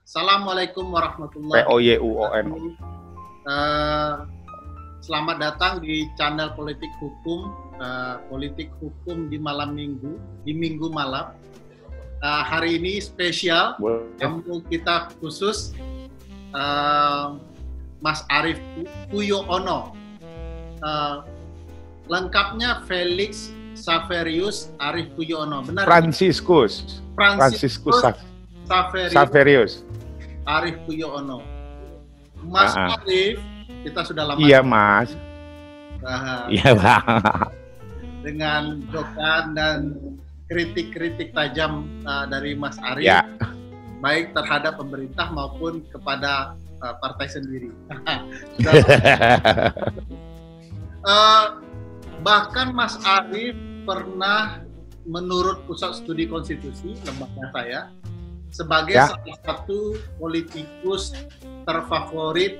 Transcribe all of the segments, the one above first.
Assalamualaikum warahmatullahi POYUON. wabarakatuh. Selamat datang di channel Politik Hukum, Politik Hukum di malam minggu, di minggu malam. Hari ini spesial, tamu kita khusus Mas Arief Puyono. Lengkapnya Felix Xaverius Arief Puyono, benar? Franciscus Xaverius Arief Puyono. Mas Arief, kita sudah lama. Iya Mas. Iya Bang. Dengan dokan dan kritik-kritik tajam dari Mas Arief, ya, baik terhadap pemerintah maupun kepada partai sendiri. Bahkan Mas Arief pernah menurut Pusat Studi Konstitusi, lembaga saya, sebagai salah satu politikus terfavorit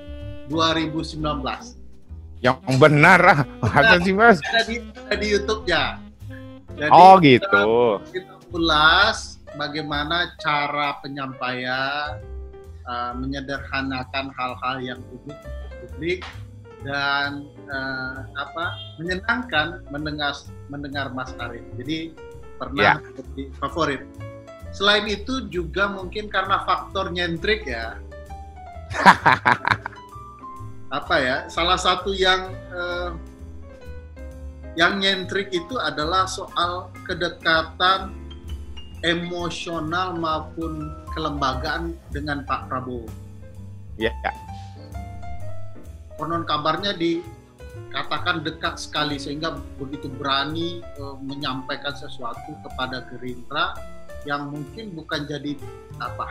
2019. Yang benar masa sih Mas? Ada di YouTube-nya. Jadi, gitu. Kita ulas bagaimana cara penyampaian, menyederhanakan hal-hal yang publik dan menyenangkan mendengar Mas Arief. Jadi pernah jadi favorit. Selain itu juga mungkin karena faktor nyentrik ya. Salah satu yang nyentrik itu adalah soal kedekatan emosional maupun kelembagaan dengan Pak Prabowo. Iya. Konon kabarnya dikatakan dekat sekali sehingga begitu berani menyampaikan sesuatu kepada Gerindra yang mungkin bukan jadi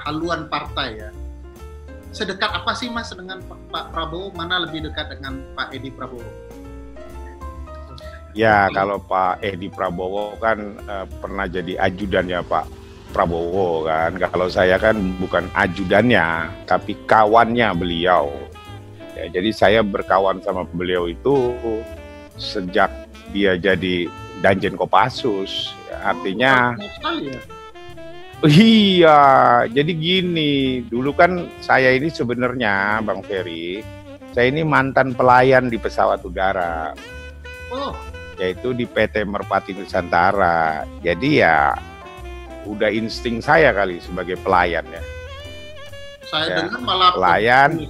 haluan partai ya. Sedekat apa sih Mas dengan Pak Prabowo? Mana lebih dekat dengan Pak Edi Prabowo? Ya, kalau Pak Edi Prabowo kan pernah jadi ajudannya Pak Prabowo kan. Kalau saya kan bukan ajudannya, tapi kawannya beliau. Ya, jadi saya berkawan sama beliau itu sejak dia jadi Danjen Kopassus. Ya, artinya iya, jadi gini, dulu kan saya ini sebenarnya Bang Ferry, saya ini mantan pelayan di pesawat udara. Yaitu di PT Merpati Nusantara. Jadi ya udah insting saya kali sebagai pelayan ya. Saya dengar malah pelayan.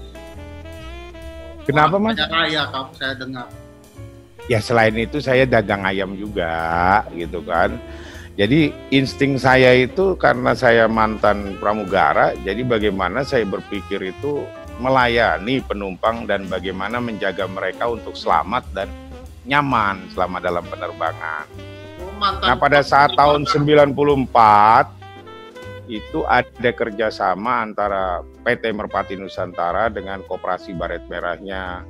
Kenapa Mas? Raya kalau saya dengar. Ya selain itu saya dagang ayam juga gitu kan. Jadi insting saya itu karena saya mantan pramugara, jadi bagaimana saya berpikir itu melayani penumpang dan bagaimana menjaga mereka untuk selamat dan nyaman selama dalam penerbangan. Nah pada saat tahun 94 itu ada kerjasama antara PT Merpati Nusantara dengan Koperasi Baret Merahnya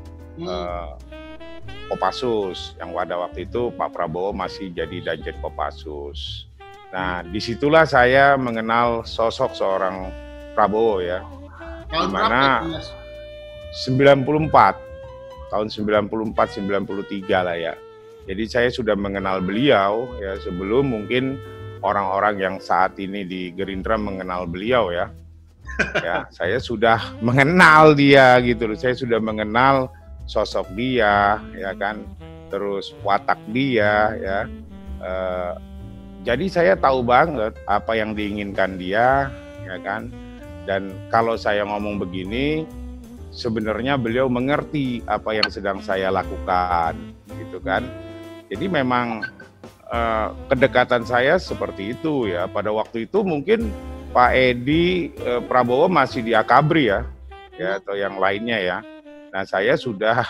Kopassus, yang pada waktu itu Pak Prabowo masih jadi Danjen Kopassus. Nah, disitulah saya mengenal sosok seorang Prabowo ya. Di mana 94, tahun 94-93 lah ya. Jadi saya sudah mengenal beliau ya sebelum mungkin orang-orang yang saat ini di Gerindra mengenal beliau ya. Ya, saya sudah mengenal dia gitu loh. Saya sudah mengenal sosok dia ya kan, terus watak dia ya. Jadi saya tahu banget apa yang diinginkan dia ya kan. Dan kalau saya ngomong begini, sebenarnya beliau mengerti apa yang sedang saya lakukan gitu kan. Jadi memang kedekatan saya seperti itu ya. Pada waktu itu mungkin Pak Edi Prabowo masih di Akabri ya atau yang lainnya ya. Nah saya sudah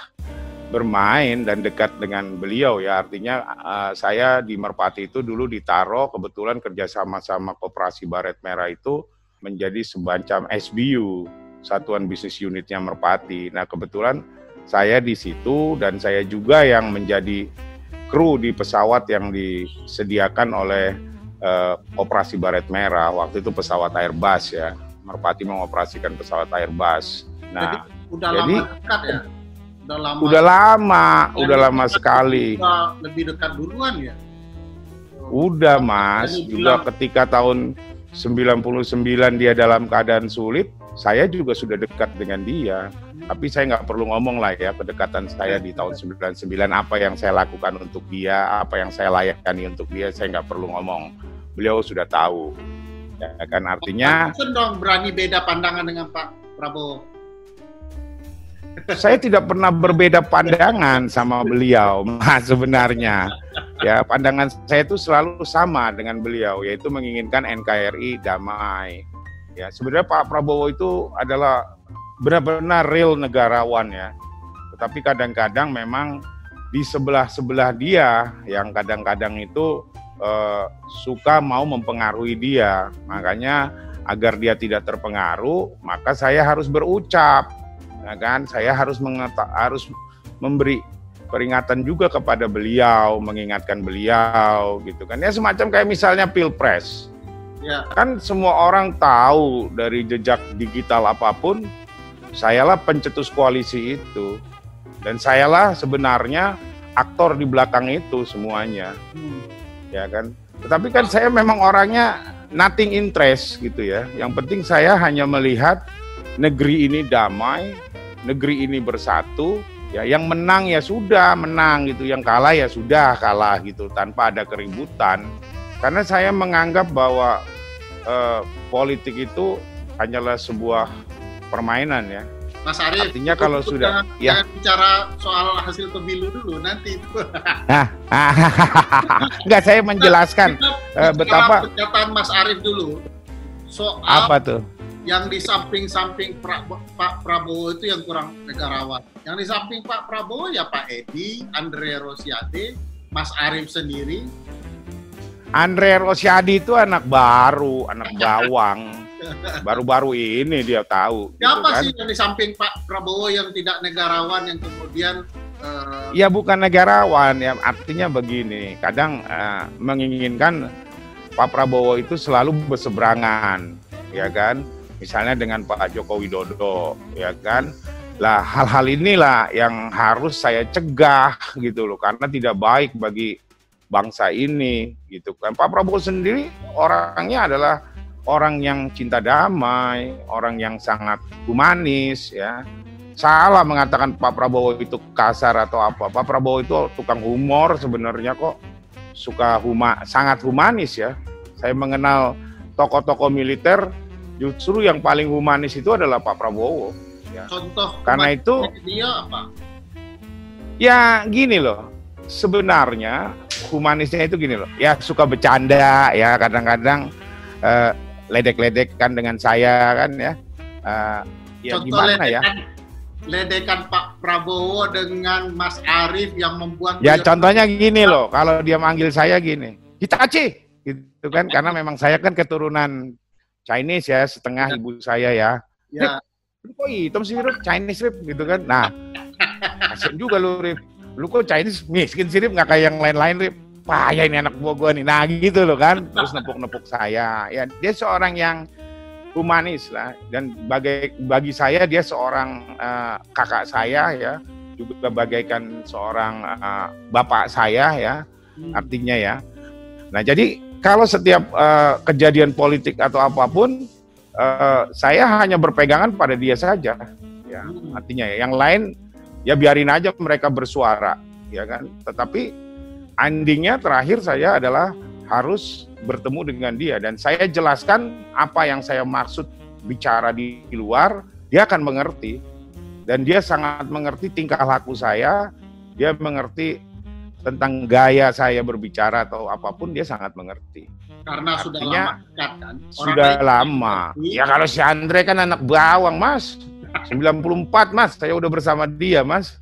bermain dan dekat dengan beliau ya, artinya saya di Merpati itu dulu ditaruh kebetulan kerjasama sama Koperasi Baret Merah itu menjadi semacam SBU, Satuan Bisnis Unitnya Merpati. Nah kebetulan saya di situ dan saya juga yang menjadi kru di pesawat yang disediakan oleh Koperasi Baret Merah, waktu itu pesawat Airbus ya, Merpati mengoperasikan pesawat Airbus. Nah, udah lama dekat ya? Udah lama sekali. Lebih dekat duluan ya? Udah Mas, juga ketika tahun 99 dia dalam keadaan sulit, saya juga sudah dekat dengan dia. Tapi saya nggak perlu ngomong lah ya, kedekatan saya di tahun 99, apa yang saya lakukan untuk dia, apa yang saya layani untuk dia, saya nggak perlu ngomong. Beliau sudah tahu. Ya kan, artinya... Dong berani beda pandangan dengan Pak Prabowo. Saya tidak pernah berbeda pandangan sama beliau, Mas, sebenarnya. Ya, pandangan saya itu selalu sama dengan beliau, yaitu menginginkan NKRI damai. Ya, sebenarnya Pak Prabowo itu adalah benar-benar real negarawan ya. Tetapi kadang-kadang memang di sebelah-sebelah dia yang kadang-kadang itu suka mau mempengaruhi dia. Makanya agar dia tidak terpengaruh, maka saya harus berucap. Ya kan, saya harus memberi peringatan juga kepada beliau, mengingatkan beliau, gitu kan. Ya semacam kayak misalnya Pilpres. Ya. Kan semua orang tahu dari jejak digital apapun, sayalah pencetus koalisi itu. Dan sayalah sebenarnya aktor di belakang itu semuanya. Ya kan. Tetapi kan saya memang orangnya nothing interest gitu ya. Yang penting saya hanya melihat negeri ini damai, negeri ini bersatu, ya yang menang ya sudah menang gitu, yang kalah ya sudah kalah gitu, tanpa ada keributan. Karena saya menganggap bahwa politik itu hanyalah sebuah permainan ya. Mas Arief, artinya kalau sudah ya bicara soal hasil pemilu dulu nanti itu. Enggak, saya menjelaskan betapa pernyataan Mas Arief dulu soal apa tuh? Yang di samping-samping Pak Prabowo itu yang kurang negarawan. Yang di samping Pak Prabowo ya Pak Edi, Andre Rosiade, Mas Arief sendiri. Andre Rosiade itu anak baru, anak bawang. Baru-baru ini dia tahu. Siapa gitu kan? Sih yang di samping Pak Prabowo yang tidak negarawan yang kemudian ya bukan negarawan ya, artinya begini. Kadang menginginkan Pak Prabowo itu selalu berseberangan, ya kan? Misalnya dengan Pak Joko Widodo, ya kan? Lah hal-hal inilah yang harus saya cegah gitu loh, karena tidak baik bagi bangsa ini gitu kan. Pak Prabowo sendiri orangnya adalah orang yang cinta damai, orang yang sangat humanis ya. Salah mengatakan Pak Prabowo itu kasar atau apa. Pak Prabowo itu tukang humor sebenarnya kok. Sangat humanis ya. Saya mengenal tokoh-tokoh militer, justru yang paling humanis itu adalah Pak Prabowo. Ya. Contoh karena itu dia apa? Ya gini loh, sebenarnya humanisnya itu gini loh. Ya suka bercanda ya, kadang-kadang ledek-ledekan dengan saya kan ya. Ya contoh gimana ya? Ledekan Pak Prabowo dengan Mas Arief yang membuat ya contohnya gini loh, kalau dia manggil saya gini, Hitachi gitu kan, karena memang saya kan keturunan Chinese ya, setengah ibu saya ya. Ya. Lu kok hitam sih Rip, Chinese Rip gitu kan. Nah, kasian juga lu Rip. Lu kok Chinese miskin sih Rip, nggak kayak yang lain-lain Rip. Wah ya ini anak buah gua nih. Nah gitu loh kan. Terus nepuk-nepuk saya. Ya dia seorang yang humanis lah. Dan bagi saya dia seorang kakak saya ya. Juga bagaikan seorang bapak saya ya. Artinya ya. Nah jadi kalau setiap kejadian politik atau apapun, saya hanya berpegangan pada dia saja, ya artinya ya. Yang lain ya biarin aja mereka bersuara, ya kan. Tetapi endingnya terakhir saya adalah harus bertemu dengan dia dan saya jelaskan apa yang saya maksud bicara di luar, dia akan mengerti dan dia sangat mengerti tingkah laku saya, dia mengerti tentang gaya saya berbicara atau apapun, dia sangat mengerti. Karena artinya, sudah lama dekat kan? Sudah lama. Ya kalau si Andre kan anak bawang Mas. 94 Mas, saya udah bersama dia Mas.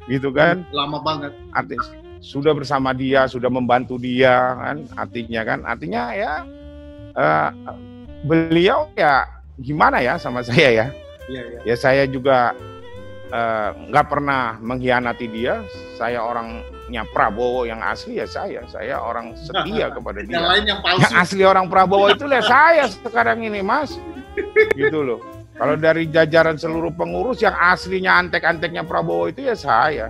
Gitu kan. Lama banget. Artinya sudah bersama dia, sudah membantu dia kan. Artinya ya beliau ya gimana ya sama saya ya. Ya saya juga nggak pernah mengkhianati dia. Saya orangnya Prabowo yang asli ya saya orang setia kepada dia. Yang lain yang palsu. Yang asli orang Prabowo itu ya saya sekarang ini Mas. Gitu loh. Kalau dari jajaran seluruh pengurus yang aslinya antek-anteknya Prabowo itu ya saya.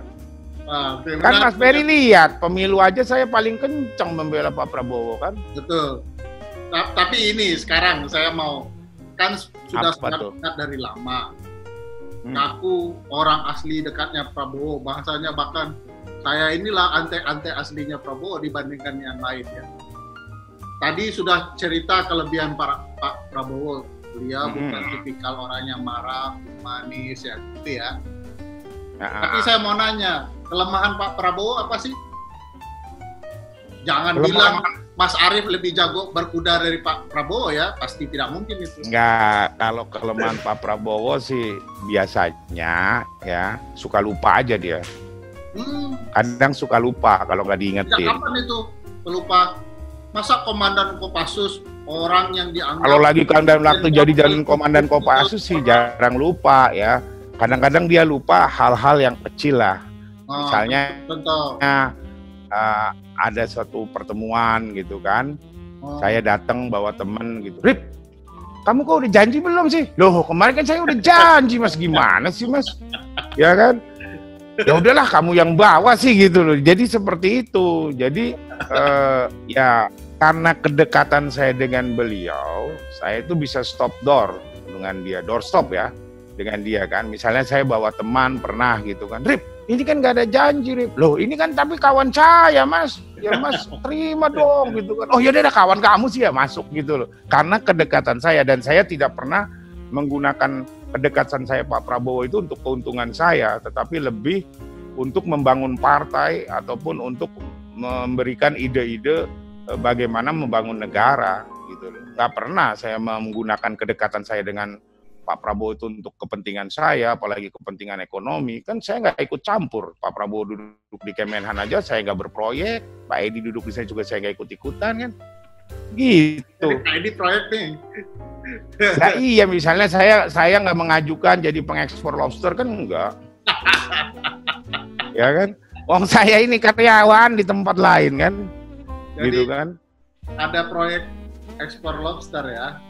Kan Mas Ferry lihat pemilu aja saya paling kencang membela Pak Prabowo kan. Betul. Tapi ini sekarang saya mau, kan sudah Apa tuh? dekat dari lama. Aku orang asli dekatnya Prabowo, bahasanya bahkan saya inilah ante-ante aslinya Prabowo dibandingkan yang lain ya. Tadi sudah cerita kelebihan Pak Prabowo, beliau bukan tipikal orang yang marah, manis ya, gitu ya. Tapi saya mau nanya, kelemahan Pak Prabowo apa sih? Jangan bilang Mas Arief lebih jago berkuda dari Pak Prabowo ya, pasti tidak mungkin itu. Enggak, kalau kelemahan Pak Prabowo sih biasanya ya suka lupa aja dia. Kadang suka lupa kalau nggak diingetin. Kapan itu lupa? Masa Komandan Kopassus orang yang dianggap kalau lagi dalam waktu jadi jalan Komandan Kopassus sih jarang lupa ya. Kadang-kadang dia lupa hal-hal yang kecil lah. Misalnya ada suatu pertemuan gitu kan, saya datang bawa temen gitu, Rip, kamu kok udah janji belum sih? Loh kemarin kan saya udah janji mas, gimana sih mas? Ya kan, ya udahlah kamu yang bawa sih gitu loh. Jadi seperti itu. Jadi ya karena kedekatan saya dengan beliau, saya itu bisa stop door dengan dia, doorstop ya dengan dia kan. Misalnya saya bawa teman pernah gitu kan, Rip, ini kan nggak ada janji, Rip. Loh ini kan tapi kawan saya mas, ya mas terima dong gitu kan. Oh ya udah kawan kamu sih ya masuk gitu loh. Karena kedekatan saya, dan saya tidak pernah menggunakan kedekatan saya Pak Prabowo itu untuk keuntungan saya, tetapi lebih untuk membangun partai ataupun untuk memberikan ide-ide bagaimana membangun negara gitu loh. Nggak pernah saya menggunakan kedekatan saya dengan Pak Prabowo itu untuk kepentingan saya, apalagi kepentingan ekonomi. Kan saya nggak ikut campur. Pak Prabowo duduk di Kemenhan aja saya nggak berproyek, Pak Edi duduk di sana juga saya nggak ikut-ikutan kan. Gitu. Pak Edi proyek nih. Nah, iya misalnya saya nggak mengajukan jadi pengekspor lobster kan enggak. Ya kan? Wong saya ini karyawan di tempat lain kan. Jadi, gitu kan. Ada proyek ekspor lobster ya.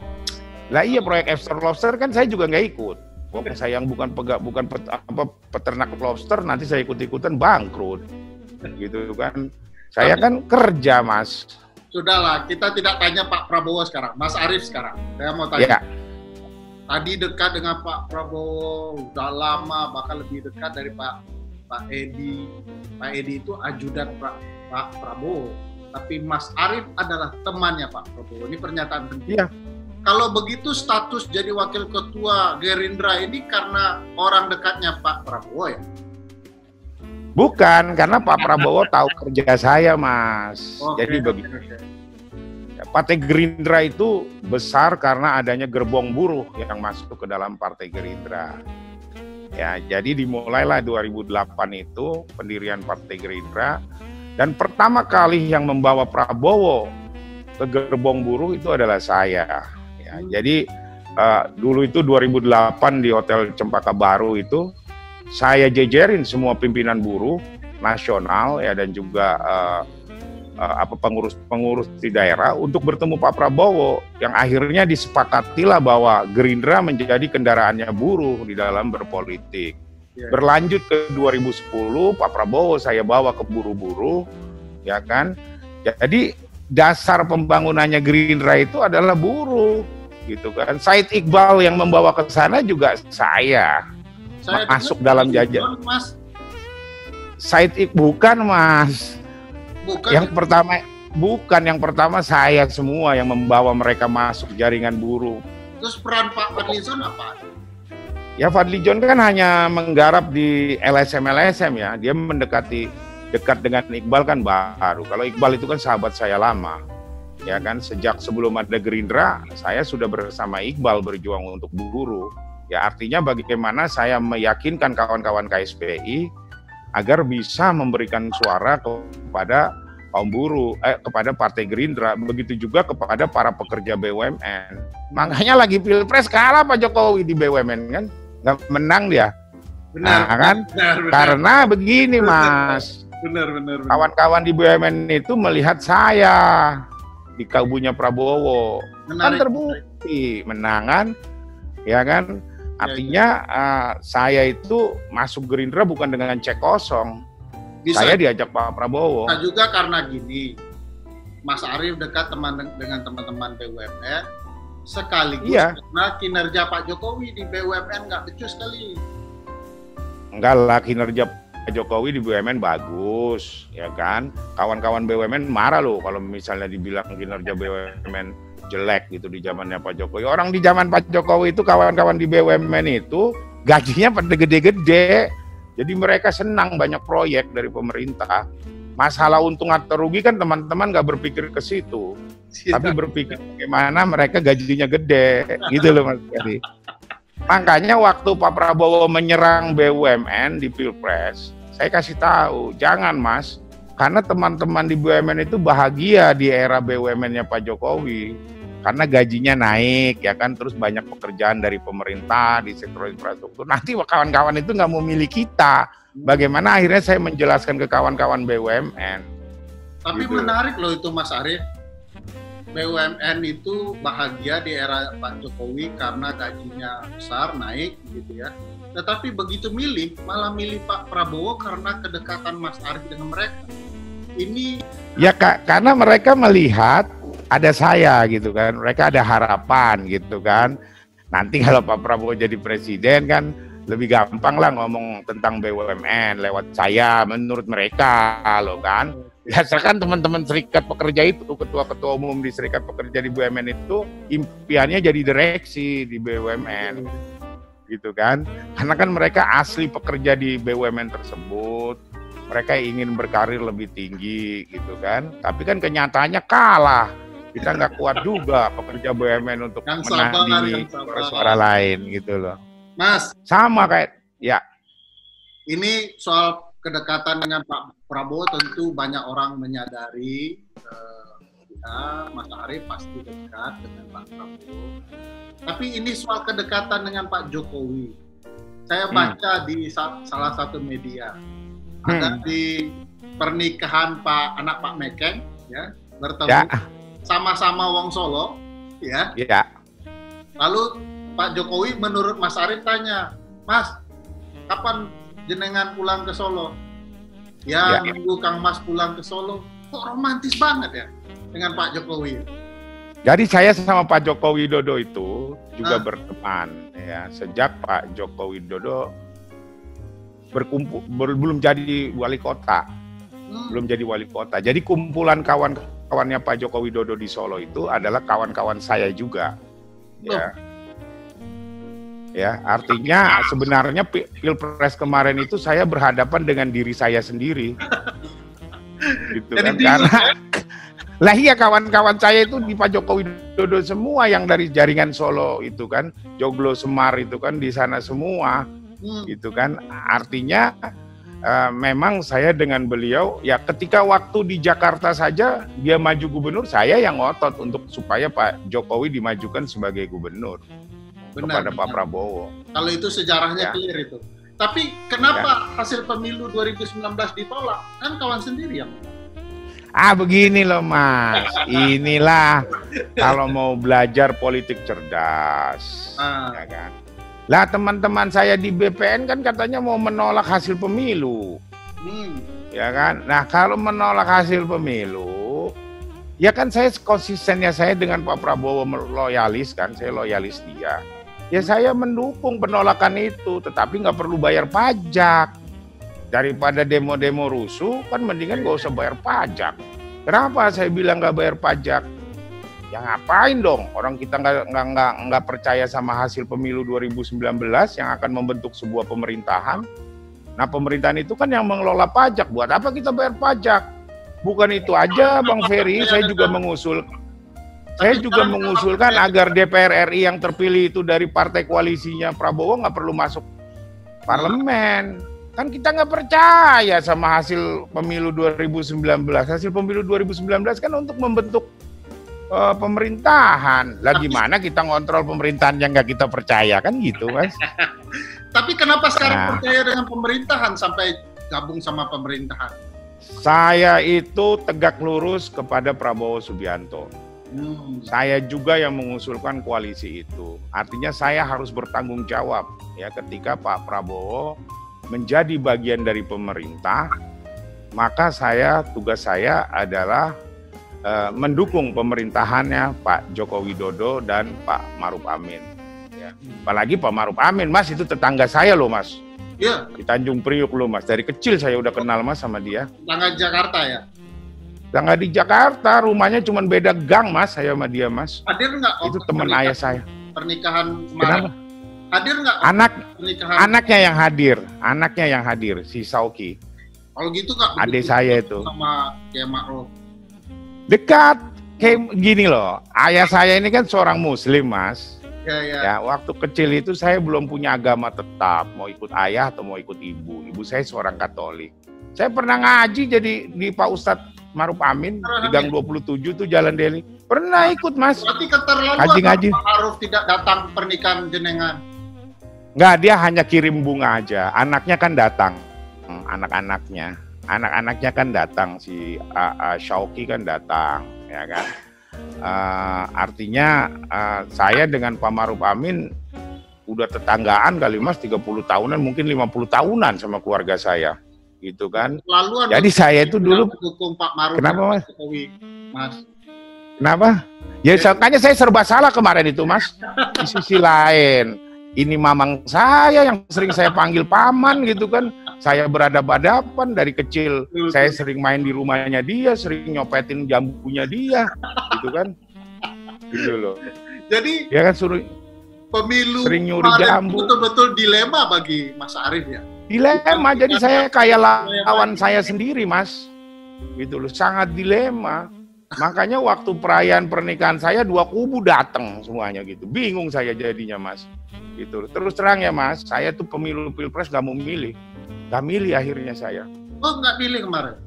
Lah iya proyek ekspor lobster kan saya juga nggak ikut. Wong saya yang bukan peternak lobster, nanti saya ikut-ikutan bangkrut. Gitu kan. Saya kan kerja, Mas. Sudahlah, kita tidak tanya Pak Prabowo sekarang, Mas Arief sekarang. Saya mau tanya. Ya. Tadi dekat dengan Pak Prabowo, udah lama, bahkan lebih dekat dari Pak Edi. Pak Edi itu ajudan Pak Prabowo. Tapi Mas Arief adalah temannya Pak Prabowo. Ini pernyataan penting. Iya. Kalau begitu status jadi wakil ketua Gerindra ini karena orang dekatnya Pak Prabowo ya? Bukan, karena Pak Prabowo tahu kerja saya, Mas. Jadi begitu. Partai Gerindra itu besar karena adanya gerbong buruh yang masuk ke dalam Partai Gerindra. Ya, jadi dimulailah 2008 itu pendirian Partai Gerindra, dan pertama kali yang membawa Prabowo ke gerbong buruh itu adalah saya. Ya, jadi dulu itu 2008 di Hotel Cempaka Baru itu saya jejerin semua pimpinan buruh nasional ya, dan juga pengurus di daerah untuk bertemu Pak Prabowo, yang akhirnya disepakatilah bahwa Gerindra menjadi kendaraannya buruh di dalam berpolitik. Berlanjut ke 2010 Pak Prabowo saya bawa ke buruh-buruh ya kan. Jadi dasar pembangunannya Gerindra itu adalah buruh gitu kan. Said Iqbal yang membawa ke sana juga saya masuk dalam jajar. Mas. Said Iqbal bukan, Mas. Bukan. Yang pertama saya semua yang membawa mereka masuk jaringan buruh. Terus peran Pak Fadlizon apa? Ya Fadlizon kan hanya menggarap di LSM ya. Dia dekat dengan Iqbal kan baru. Kalau Iqbal itu kan sahabat saya lama. Ya kan, sejak sebelum ada Gerindra, saya sudah bersama Iqbal berjuang untuk buruh. Ya artinya bagaimana saya meyakinkan kawan-kawan KSPI agar bisa memberikan suara kepada kaum buruh, kepada Partai Gerindra, begitu juga kepada para pekerja BUMN. Makanya lagi Pilpres kalah Pak Jokowi di BUMN kan, nggak menang dia. Benar, nah, kan? Benar. Karena begini Mas, benar. Kawan-kawan di BUMN itu melihat saya di kubunya Prabowo, kan terbukti menangan, ya kan? Artinya saya itu masuk Gerindra bukan dengan cek kosong. Saya diajak Pak Prabowo. Nah juga karena gini, Mas Arief dekat dengan teman-teman BUMN, sekaligus Iya. karena kinerja Pak Jokowi di BUMN nggak becus sekali. Enggak lah, kinerja Pak Jokowi di BUMN bagus, ya kan. Kawan-kawan BUMN marah loh kalau misalnya dibilang kinerja BUMN jelek gitu di zamannya Pak Jokowi. Orang di zaman Pak Jokowi itu, kawan-kawan di BUMN itu gajinya pada gede-gede. Jadi mereka senang banyak proyek dari pemerintah. Masalah untung atau rugi kan teman-teman nggak berpikir ke situ, tapi berpikir bagaimana mereka gajinya gede, gitu loh Mas Ferry. Makanya waktu Pak Prabowo menyerang BUMN di Pilpres, saya kasih tahu, jangan Mas, karena teman-teman di BUMN itu bahagia di era BUMN-nya Pak Jokowi, karena gajinya naik, ya kan, terus banyak pekerjaan dari pemerintah di sektor infrastruktur. Nanti kawan-kawan itu nggak mau milih kita. Bagaimana akhirnya saya menjelaskan ke kawan-kawan BUMN. Tapi gitu. Menarik loh itu Mas Arief. BUMN itu bahagia di era Pak Jokowi karena gajinya besar, naik gitu ya. Tetapi begitu milih, malah milih Pak Prabowo karena kedekatan Mas Arief dengan mereka. Ini ya karena mereka melihat ada saya gitu kan. Mereka ada harapan gitu kan. Nanti kalau Pak Prabowo jadi presiden kan lebih gampang lah ngomong tentang BUMN lewat saya menurut mereka loh kan. Biasakan teman-teman serikat pekerja itu, ketua-ketua umum di serikat pekerja di BUMN itu impiannya jadi direksi di BUMN gitu kan. Karena kan mereka asli pekerja di BUMN tersebut, mereka ingin berkarir lebih tinggi gitu kan. Tapi kan kenyataannya kalah, kita nggak kuat juga pekerja BUMN untuk menandingi suara lain gitu loh. Mas, sama kayak ya. Ini soal kedekatan dengan Pak Prabowo tentu banyak orang menyadari ya, Mas Arief pasti dekat dengan Pak Prabowo. Tapi ini soal kedekatan dengan Pak Jokowi. Saya baca di salah satu media ada di pernikahan anak Pak Mekeng ya, bertemu sama-sama wong Solo ya. Lalu Pak Jokowi menurut Mas Arief tanya, Mas, kapan jenengan pulang ke Solo? Ya, nunggu Kang Mas pulang ke Solo. Kok romantis banget ya dengan Pak Jokowi? Jadi saya sama Pak Joko Widodo itu juga berteman ya. Sejak Pak Joko Widodo belum jadi wali kota. Belum jadi wali kota. Jadi kumpulan kawan-kawannya Pak Joko Widodo di Solo itu adalah kawan-kawan saya juga. Ya. Ya, artinya sebenarnya Pilpres kemarin itu saya berhadapan dengan diri saya sendiri. Gitu kan. Karena lah iya kawan-kawan saya itu di Pak Joko Widodo semua yang dari jaringan Solo itu kan, Joglo Semar itu kan di sana semua. Gitu kan. Artinya memang saya dengan beliau ya ketika waktu di Jakarta saja dia maju gubernur, saya yang ngotot untuk supaya Pak Jokowi dimajukan sebagai gubernur. Kepada Pak Prabowo. Kalau itu sejarahnya clear itu. Tapi kenapa hasil pemilu 2019 ditolak? Kan kawan sendiri yang begini loh Mas. Inilah kalau mau belajar politik cerdas. Ya kan? Lah teman-teman saya di BPN kan katanya mau menolak hasil pemilu. Ya kan? Nah kalau menolak hasil pemilu, ya kan saya konsistennya saya dengan Pak Prabowo loyalis kan, saya loyalis dia. Ya saya mendukung penolakan itu, tetapi nggak perlu bayar pajak. Daripada demo-demo rusuh, kan mendingan nggak usah bayar pajak. Kenapa saya bilang nggak bayar pajak? Ya ngapain dong? Orang kita nggak percaya sama hasil pemilu 2019 yang akan membentuk sebuah pemerintahan. Nah pemerintahan itu kan yang mengelola pajak. Buat apa kita bayar pajak? Bukan itu aja Bang Ferry, saya juga mengusulkan agar DPR RI yang terpilih itu dari partai koalisinya Prabowo nggak perlu masuk parlemen. Kan kita nggak percaya sama hasil pemilu 2019. Hasil pemilu 2019 kan untuk membentuk pemerintahan. Lah gimana kita ngontrol pemerintahan yang nggak kita percaya kan gitu Mas. Tapi kenapa sekarang percaya dengan pemerintahan sampai gabung sama pemerintahan? Saya itu tegak lurus kepada Prabowo Subianto. Saya juga yang mengusulkan koalisi itu. Artinya saya harus bertanggung jawab ya ketika Pak Prabowo menjadi bagian dari pemerintah, maka tugas saya adalah mendukung pemerintahannya Pak Joko Widodo dan Pak Maruf Amin. Ya. Apalagi Pak Maruf Amin, Mas, itu tetangga saya loh, Mas. Iya. Di Tanjung Priok loh, Mas. Dari kecil saya udah kenal, Mas, sama dia. Tetangga Jakarta ya? Tetangga di Jakarta, rumahnya cuma beda gang, Mas, saya sama dia, Mas. Hadir nggak? Itu teman ayah saya. Pernikahan kemarin. Kenapa? Hadir nggak? Pernikahan. Anaknya yang hadir, si Sauki. Kalau gitu Kak, adik saya itu sama Kiai Ma'ruf. Dekat, kayak gini loh. Ayah saya ini kan seorang Muslim, Mas. Ya, waktu kecil itu saya belum punya agama tetap, mau ikut ayah atau mau ikut ibu. Ibu saya seorang Katolik. Saya pernah ngaji jadi di Pak Ustadz Maruf Amin di Gang 27 tuh Jalan Deli. Pernah ikut, Mas. Berarti keterlaluan ngaji. Pak Maruf tidak datang pernikahan jenengan. Enggak, dia hanya kirim bunga aja. Anaknya kan datang. Anak-anaknya kan datang, si Syauki kan datang, ya kan. Artinya saya dengan Pak Maruf Amin udah tetanggaan kali, Mas, 30 tahunan, mungkin 50 tahunan sama keluarga saya, gitu kan. Laluan. Jadi saya itu dulu mendukung Pak Maruf. Kenapa, Mas? Mas. Kenapa? Ya, makanya saya serba salah kemarin itu, Mas. Di sisi lain, ini mamang saya yang sering saya panggil paman gitu kan. Saya berhadapan dari kecil. Saya sering main di rumahnya dia, sering nyopetin jambunya dia, gitu kan. Gitu loh. Jadi ya kan suruh pemilu sering nyuri jambu. Betul-betul dilema bagi Mas Arief ya. Dilema, jadi saya kayak lawan saya sendiri, Mas. Gitu loh, sangat dilema. Makanya waktu perayaan pernikahan saya 2 kubu datang semuanya gitu. Bingung saya jadinya, Mas. Gitu. Terus terang ya, Mas, saya tuh pemilu pilpres gak mau milih. Gak milih akhirnya saya. Oh, gak pilih kemarin?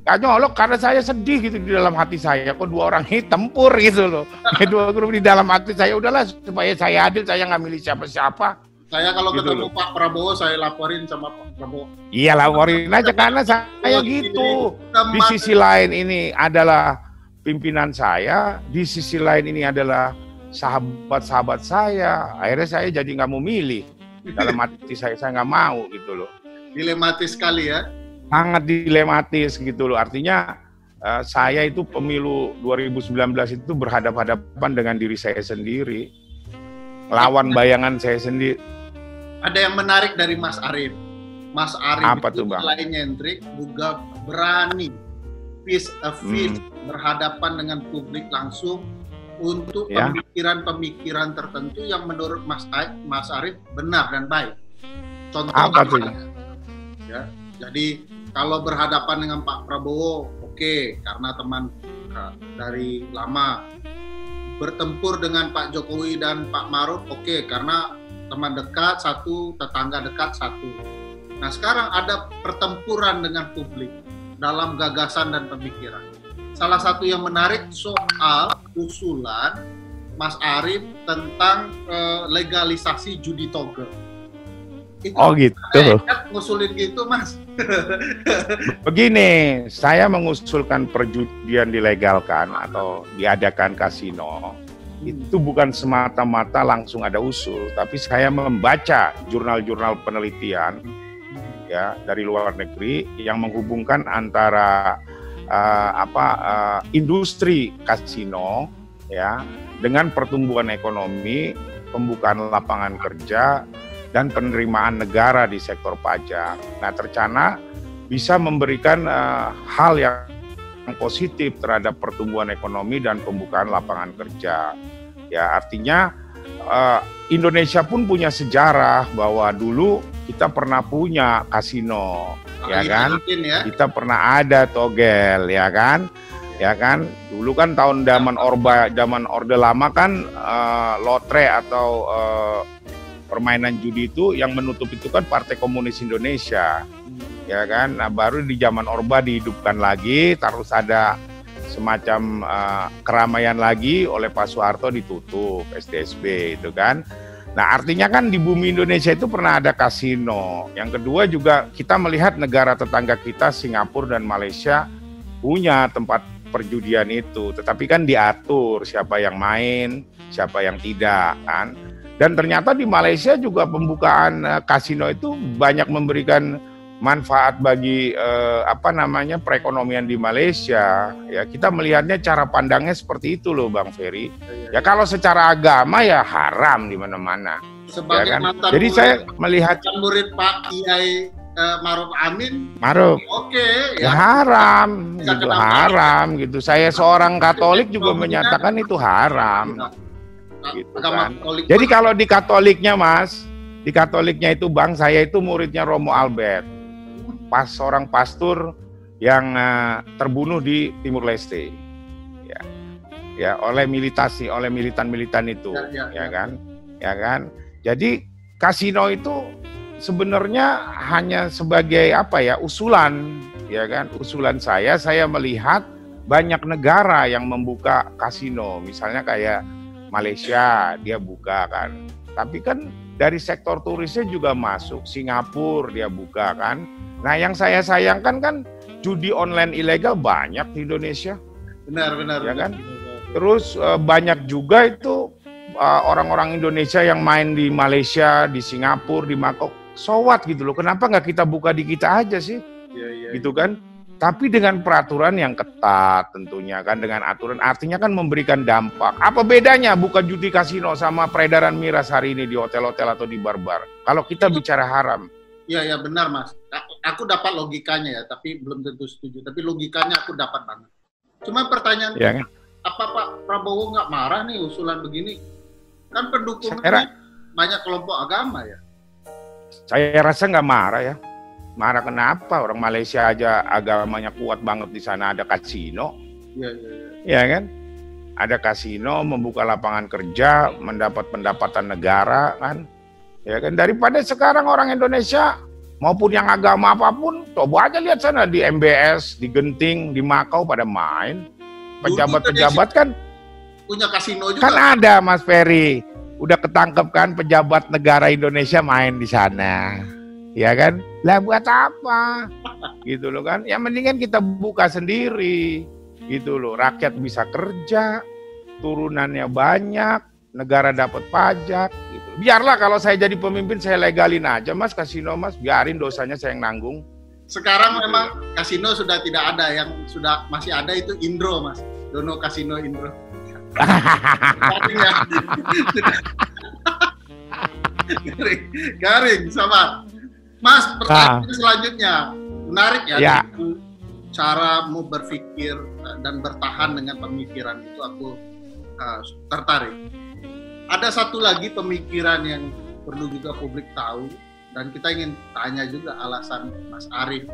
Gak nyolok karena saya sedih gitu di dalam hati saya. Kok 2 orang ini tempur gitu loh. 2 grup di dalam hati saya. Udahlah, supaya saya adil, saya gak milih siapa-siapa. Saya kalau gitu ketemu loh. Pak Prabowo, saya laporin sama Pak Prabowo. Iya, laporin aja karena saya gitu. Di sisi lain ini adalah pimpinan saya, di sisi lain ini adalah sahabat-sahabat saya. Akhirnya saya jadi nggak mau milih. Dalam hati saya nggak mau gitu loh. Dilematis sekali ya? Sangat dilematis gitu loh. Artinya saya itu pemilu 2019 itu berhadapan-hadapan dengan diri saya sendiri. Lawan bayangan saya sendiri. Ada yang menarik dari Mas Arief. Mas Arief apa itu, Bang? Selain nyentrik, juga berani berhadapan dengan publik langsung untuk pemikiran-pemikiran tertentu yang menurut Mas Arief benar dan baik. Contohnya, ya, jadi kalau berhadapan dengan Pak Prabowo, oke, karena teman dari lama. Bertempur dengan Pak Jokowi dan Pak Maruf, oke, karena teman dekat satu, tetangga dekat satu. Nah, sekarang ada pertempuran dengan publik dalam gagasan dan pemikiran. Salah satu yang menarik soal usulan Mas Arief tentang legalisasi judi togel. Itu gitu. Ngusulin gitu, Mas. Begini, saya mengusulkan perjudian dilegalkan atau diadakan kasino. Itu bukan semata-mata langsung ada usul, tapi saya membaca jurnal-jurnal penelitian ya dari luar negeri yang menghubungkan antara industri kasino ya dengan pertumbuhan ekonomi, pembukaan lapangan kerja dan penerimaan negara di sektor pajak. Nah, tercana bisa memberikan hal yang positif terhadap pertumbuhan ekonomi dan pembukaan lapangan kerja. Ya, artinya Indonesia pun punya sejarah bahwa dulu kita pernah punya kasino, ya kan? Kita pernah ada togel, ya kan? Ya kan? Dulu kan zaman Orde Lama kan lotre atau permainan judi itu yang menutup itu kan Partai Komunis Indonesia, ya kan? Nah, baru di zaman Orba dihidupkan lagi, terus ada semacam keramaian lagi oleh Pak Soeharto ditutup SDSB itu kan. Nah, artinya kan di bumi Indonesia itu pernah ada kasino. Yang kedua juga kita melihat negara tetangga kita Singapura dan Malaysia punya tempat perjudian itu, tetapi kan diatur siapa yang main, siapa yang tidak kan. Dan ternyata di Malaysia juga pembukaan kasino itu banyak memberikan manfaat bagi perekonomian di Malaysia, ya kita melihatnya cara pandangnya seperti itu loh Bang Ferry. Ya kalau secara agama ya haram di mana-mana. Sebagai ya kan? mantan Jadi murid, saya melihat murid Pak Kiai Maruf Amin, oke, ya haram, gitu haram, gitu. Saya seorang Katolik juga menyatakan itu haram, gitu kan. Jadi kalau di Katoliknya Mas, di Katoliknya itu Bang, saya itu muridnya Romo Albert, seorang pastor yang terbunuh di Timur Leste, ya oleh militan-militan itu, ya kan. Jadi kasino itu sebenarnya hanya sebagai usulan, ya kan? Usulan saya melihat banyak negara yang membuka kasino, misalnya kayak Malaysia dia buka kan. Tapi kan dari sektor turisnya juga masuk, Singapura dia buka kan. Nah, yang saya sayangkan kan judi online ilegal banyak di Indonesia. Benar. Ya kan? Terus banyak juga itu orang-orang Indonesia yang main di Malaysia, di Singapura, di Makau. So what gitu loh, kenapa nggak kita buka di kita aja sih, gitu kan? Tapi dengan peraturan yang ketat tentunya kan, dengan aturan artinya kan memberikan dampak. Apa bedanya buka judi kasino sama peredaran miras hari ini di hotel-hotel atau di bar-bar? Kalau kita bicara haram. Iya benar Mas. Aku dapat logikanya ya, tapi belum tentu setuju. Tapi logikanya aku dapat banget. Cuma pertanyaan, kan? Apa Pak Prabowo nggak marah nih usulan begini? Kan pendukungnya banyak kelompok agama ya. Saya rasa nggak marah ya. Marah kenapa? Orang Malaysia aja agamanya kuat banget, di sana ada kasino. Ya kan? Ada kasino, membuka lapangan kerja, mendapat pendapatan negara kan. Ya kan? Daripada sekarang orang Indonesia maupun yang agama apapun, coba aja lihat sana di MBS, di Genting, di Makau pada main. Pejabat-pejabat kan punya kasino juga. Kan ada Mas Ferry. Udah ketangkep kan pejabat negara Indonesia main di sana, ya kan? Lah buat apa? Gitu loh kan? Ya mendingan kita buka sendiri, gitu loh. Rakyat bisa kerja, turunannya banyak, negara dapat pajak, gitu. Biarlah kalau saya jadi pemimpin saya legalin aja Mas kasino Mas, biarin dosanya saya yang nanggung. Sekarang memang kasino sudah tidak ada, yang sudah masih ada itu Indro Mas, Dono Kasino Indro. Garing sama Mas. Pertanyaan selanjutnya menarik ya. Caramu berpikir dan bertahan dengan pemikiran itu aku tertarik. Ada satu lagi pemikiran yang perlu juga publik tahu, dan kita ingin tanya juga alasan Mas Arief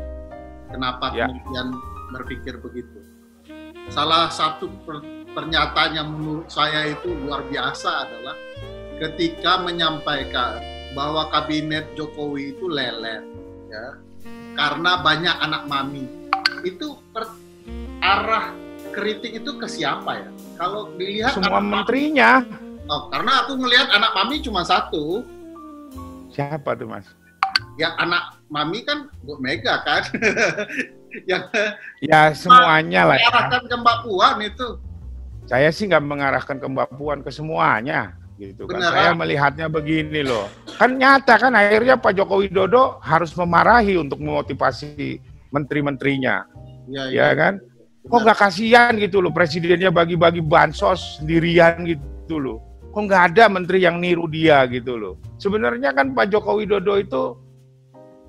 kenapa kemudian berpikir begitu. Salah satu pernyataan yang menurut saya itu luar biasa adalah ketika menyampaikan bahwa kabinet Jokowi itu lelet, ya, karena banyak anak mami. Itu arah kritik itu ke siapa ya? Kalau dilihat semua menterinya. Karena aku ngelihat anak mami cuma satu. Siapa tuh Mas? Ya anak mami kan Bu Mega kan. Ya semuanya lah. Mengarahkan ke Mbak Puan itu. Saya sih nggak mengarahkan ke Mbak Puan, ke semuanya, gitu kan. Saya melihatnya begini loh. Kan nyata kan akhirnya Pak Joko Widodo harus memarahi untuk memotivasi menteri-menterinya, ya kan? Kok nggak kasihan gitu loh presidennya bagi-bagi bansos sendirian gitu loh. Kok nggak ada menteri yang niru dia gitu loh. Sebenarnya kan Pak Joko Widodo itu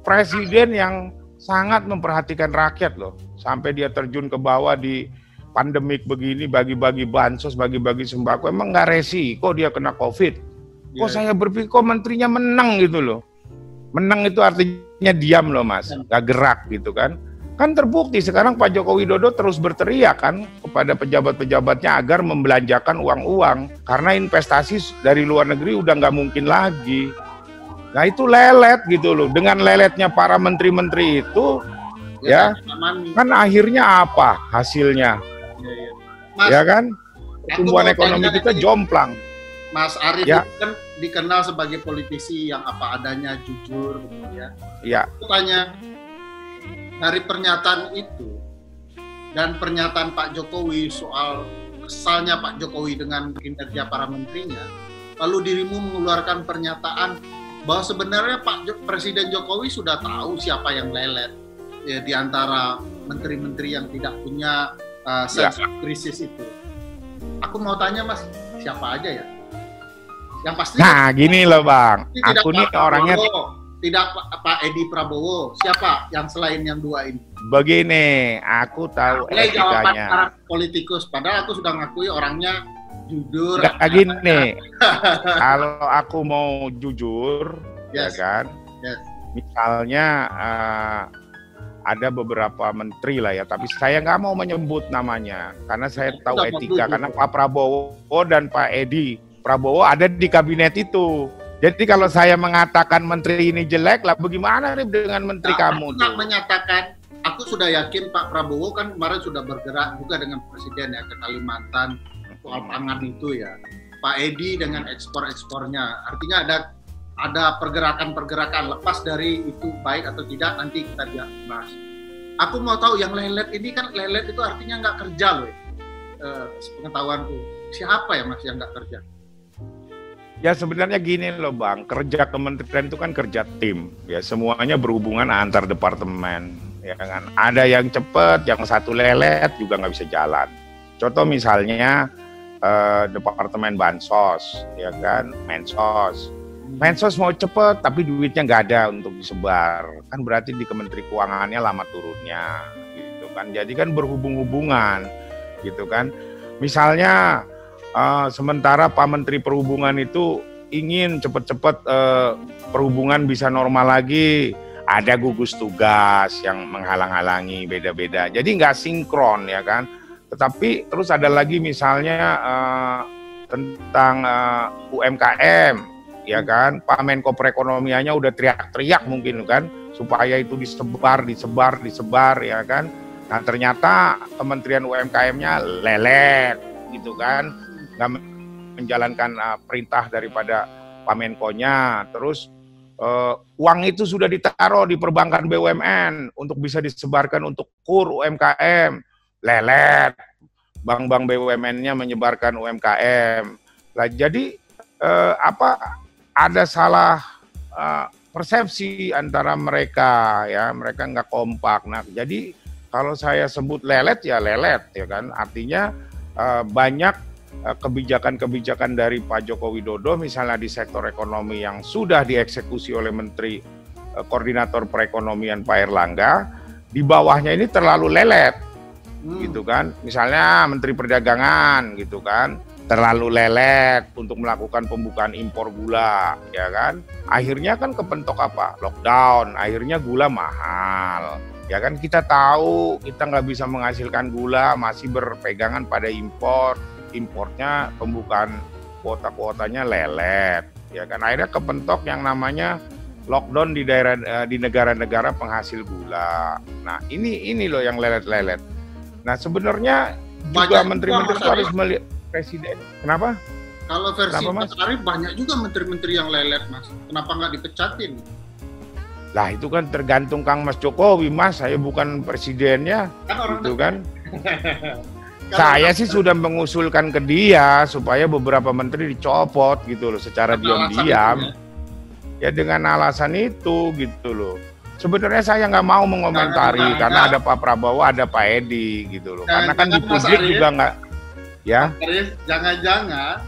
presiden yang sangat memperhatikan rakyat loh. Sampai dia terjun ke bawah di pandemik begini, bagi-bagi bansos, bagi-bagi sembako, emang nggak resiko dia kena COVID. Kok saya berpikir kok menterinya menang gitu loh. Menang itu artinya diam loh Mas, nggak gerak gitu kan. Kan terbukti sekarang Pak Joko Widodo terus berteriak kan kepada pejabat-pejabatnya agar membelanjakan uang-uang. Karena investasi dari luar negeri udah nggak mungkin lagi. Nah itu lelet gitu loh. Dengan leletnya para menteri-menteri itu, ya kan akhirnya apa hasilnya? Mas, ya kan? Pertumbuhan ekonomi kita jomplang. Mas Arief itu kan dikenal sebagai politisi yang apa adanya, jujur, gitu ya. Iya. Aku tanya, dari pernyataan itu dan pernyataan Pak Jokowi soal kesalnya Pak Jokowi dengan kinerja para menterinya, lalu dirimu mengeluarkan pernyataan bahwa sebenarnya Presiden Jokowi sudah tahu siapa yang lelet ya, di antara menteri-menteri yang tidak punya sense of krisis itu. Aku mau tanya Mas, siapa aja ya? Yang pasti. Nah, gini loh Bang, aku nih orangnya tidak Pak Edi Prabowo, siapa yang selain yang dua ini? Begini, aku tahu jawaban etikanya. para politikus, padahal aku sudah ngakui orangnya jujur. Nggak gini, kalau aku mau jujur, ya kan, misalnya ada beberapa menteri lah ya, tapi saya nggak mau menyebut namanya, karena saya tahu etika, karena Pak Prabowo dan Pak Edi Prabowo ada di kabinet itu. Jadi kalau saya mengatakan menteri ini jelek, lah bagaimana nih dengan menteri kamu? Aku menyatakan, aku sudah yakin Pak Prabowo kan kemarin sudah bergerak juga dengan Presiden ya ke Kalimantan soal pangan itu ya. Pak Edi dengan ekspor-ekspornya, artinya ada pergerakan-pergerakan, lepas dari itu baik atau tidak nanti kita bahas. Aku mau tahu yang lelet ini kan, lelet itu artinya nggak kerja loh. Sepengetahuanku, siapa ya Mas yang nggak kerja? Ya sebenarnya gini loh Bang, kerja kementerian itu kan kerja tim, ya semuanya berhubungan antar departemen, ya kan. Ada yang cepat, yang satu lelet juga nggak bisa jalan. Contoh misalnya departemen bansos, ya kan, mensos. Mensos mau cepet, tapi duitnya nggak ada untuk disebar, kan berarti di Kementerian Keuangannya lama turunnya, gitu kan. Jadi kan berhubung-hubungan, gitu kan. Misalnya sementara Pak Menteri Perhubungan itu ingin cepat-cepat perhubungan bisa normal lagi, ada gugus tugas yang menghalang-halangi beda-beda. Jadi nggak sinkron ya kan. Tetapi terus ada lagi misalnya tentang UMKM, ya kan. Pak Menko Perekonomiannya udah teriak-teriak mungkin kan, supaya itu disebar ya kan. Nah ternyata Kementerian UMKM-nya lelet gitu kan, nggak menjalankan perintah daripada Pak Menko-nya. Terus uang itu sudah ditaruh di perbankan BUMN untuk bisa disebarkan untuk KUR UMKM, lelet. Bank-bank BUMN-nya menyebarkan UMKM. Lah jadi ada salah persepsi antara mereka ya, mereka nggak kompak. Nah jadi kalau saya sebut lelet ya kan, artinya banyak kebijakan-kebijakan dari Pak Joko Widodo misalnya di sektor ekonomi yang sudah dieksekusi oleh Menteri Koordinator Perekonomian Pak Erlangga, di bawahnya ini terlalu lelet, gitu kan. Misalnya Menteri Perdagangan, gitu kan, terlalu lelet untuk melakukan pembukaan impor gula, ya kan. Akhirnya kan kepentok apa? Lockdown, akhirnya gula mahal. Ya kan kita tahu kita nggak bisa menghasilkan gula, masih berpegangan pada impor. Importnya pembukaan kuota-kuotanya lelet, ya kan. Akhirnya kepentok yang namanya lockdown di negara-negara penghasil gula. Nah ini loh yang lelet-lelet. Nah sebenarnya juga menteri-menteri harus melihat presiden. Kenapa? Kalau versi Mas Arief banyak juga menteri-menteri yang lelet Mas. Kenapa nggak dipecatin? Lah itu kan tergantung Kang Mas Jokowi Mas. Saya bukan presidennya, gitu kan. Saya sih sudah mengusulkan ke dia supaya beberapa menteri dicopot gitu loh secara diam-diam. Ya dengan alasan itu gitu loh. Sebenarnya saya nggak mau mengomentari karena ada Pak Prabowo, ada Pak Edi gitu loh. Karena kan di publik juga nggak. Ya. Jangan-jangan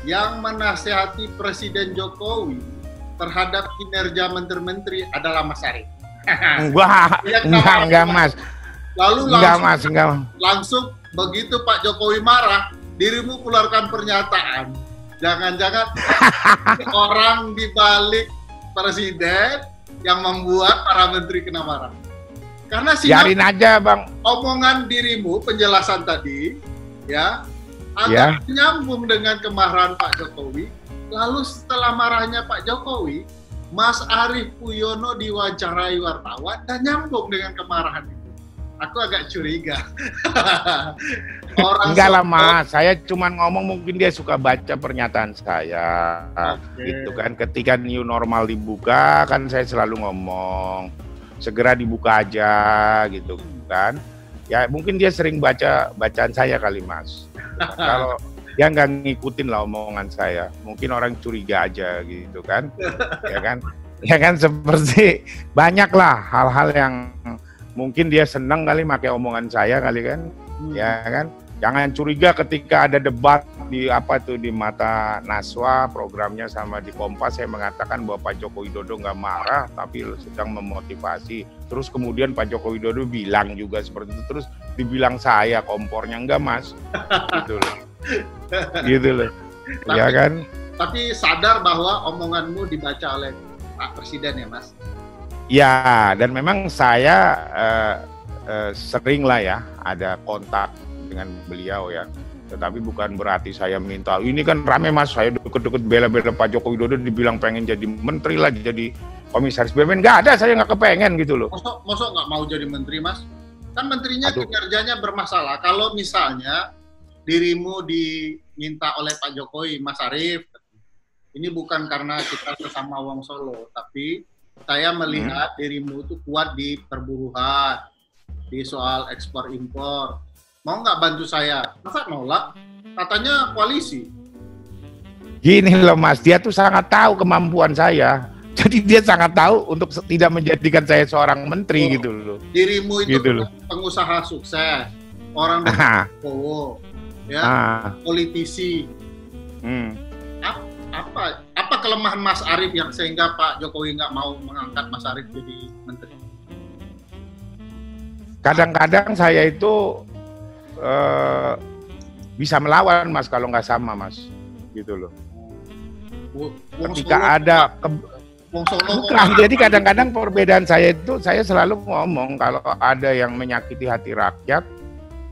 yang menasihati Presiden Jokowi terhadap kinerja menteri-menteri adalah Mas Arief. Enggak Mas. Lalu langsung begitu Pak Jokowi marah, dirimu keluarkan pernyataan. Jangan-jangan orang di balik presiden yang membuat para menteri kena marah. Karena biarin aja Bang. Omongan dirimu, penjelasan tadi, ya, agak nyambung dengan kemarahan Pak Jokowi. Lalu setelah marahnya Pak Jokowi, Mas Arief Puyono diwawancarai wartawan dan nyambung dengan kemarahan itu. Aku agak curiga. Enggak lah Mas, saya cuma ngomong mungkin dia suka baca pernyataan saya. Gitu kan, ketika new normal dibuka kan saya selalu ngomong segera dibuka aja gitu kan. Ya mungkin dia sering baca bacaan saya kali Mas. dia nggak ngikutin lah omongan saya. Mungkin orang curiga aja gitu kan, ya kan, ya kan seperti banyak lah hal-hal yang mungkin dia senang kali pakai omongan saya kali kan, ya kan. Jangan curiga ketika ada debat di di Mata Naswa programnya sama di Kompas, saya mengatakan bahwa Pak Joko Widodo nggak marah tapi sedang memotivasi. Terus kemudian Pak Joko Widodo bilang juga seperti itu, terus dibilang saya kompornya enggak mas, gitu loh, gitu loh, ya kan? Tapi sadar bahwa omonganmu dibaca oleh Pak Presiden ya mas? Ya, dan memang saya sering lah ya ada kontak dengan beliau ya, tetapi bukan berarti saya minta ini kan rame mas, saya deket-deket bela-bela Pak Joko Widodo dibilang pengen jadi menteri lah, jadi komisaris BUMN, nggak ada, saya nggak kepengen gitu loh. Mosok nggak mau jadi menteri mas? Kan menterinya kinerjanya bermasalah. Kalau misalnya dirimu diminta oleh Pak Jokowi, Mas Arief, ini bukan karena kita sesama wong Solo, tapi saya melihat dirimu itu kuat di perburuhan, di soal ekspor impor. Mau nggak bantu saya? Masa nolak? Katanya koalisi. Gini loh mas, dia tuh sangat tahu kemampuan saya. Jadi dia sangat tahu untuk tidak menjadikan saya seorang menteri gitu loh. Dirimu itu gitu pengusaha sukses, orang Jokowi, ya, politisi. Apa kelemahan Mas Arief yang sehingga Pak Jokowi nggak mau mengangkat Mas Arief jadi menteri? Kadang-kadang saya itu bisa melawan mas kalau nggak sama mas, gitu loh. Ketika ada bukan, jadi kadang-kadang perbedaan saya itu, saya selalu ngomong kalau ada yang menyakiti hati rakyat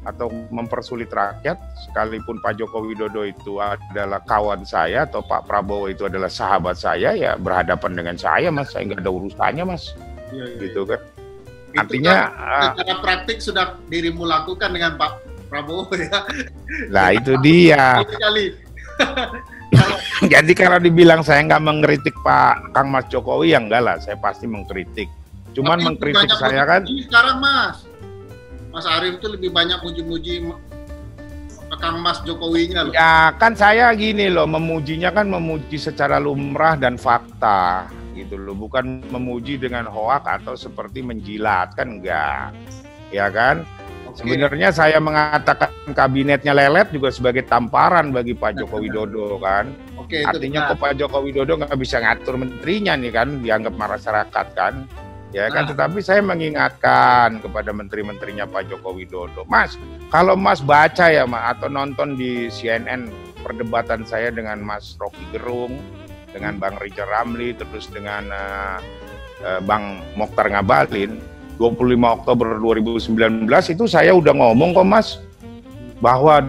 atau mempersulit rakyat, sekalipun Pak Joko Widodo itu adalah kawan saya atau Pak Prabowo itu adalah sahabat saya, ya berhadapan dengan saya mas, saya nggak ada urusannya mas, gitu kan. Artinya secara praktik sudah dirimu lakukan dengan Pak Prabowo ya. Nah itu dia. Jadi kalau dibilang saya nggak mengkritik Pak Kang Mas Jokowi, ya enggak lah, saya pasti mengkritik. Cuman tapi mengkritik saya kan. Sekarang Mas Arief itu lebih banyak muji-muji Kang Mas Jokowinya loh. Ya kan saya gini loh, memujinya kan memuji secara lumrah dan fakta gitu loh, bukan memuji dengan hoak atau seperti menjilat, kan enggak, ya kan? Sebenarnya saya mengatakan kabinetnya lelet juga sebagai tamparan bagi Pak Joko Widodo kan. Artinya kok Pak Joko Widodo nggak bisa ngatur menterinya nih kan, dianggap masyarakat kan. Ya kan, tetapi saya mengingatkan kepada menteri-menterinya Pak Joko Widodo. Mas, kalau Mas baca ya Mas, atau nonton di CNN perdebatan saya dengan Mas Rocky Gerung, dengan Bang Rizal Ramli, terus dengan Bang Mokhtar Ngabalin, 25 Oktober 2019 itu saya udah ngomong kok mas, bahwa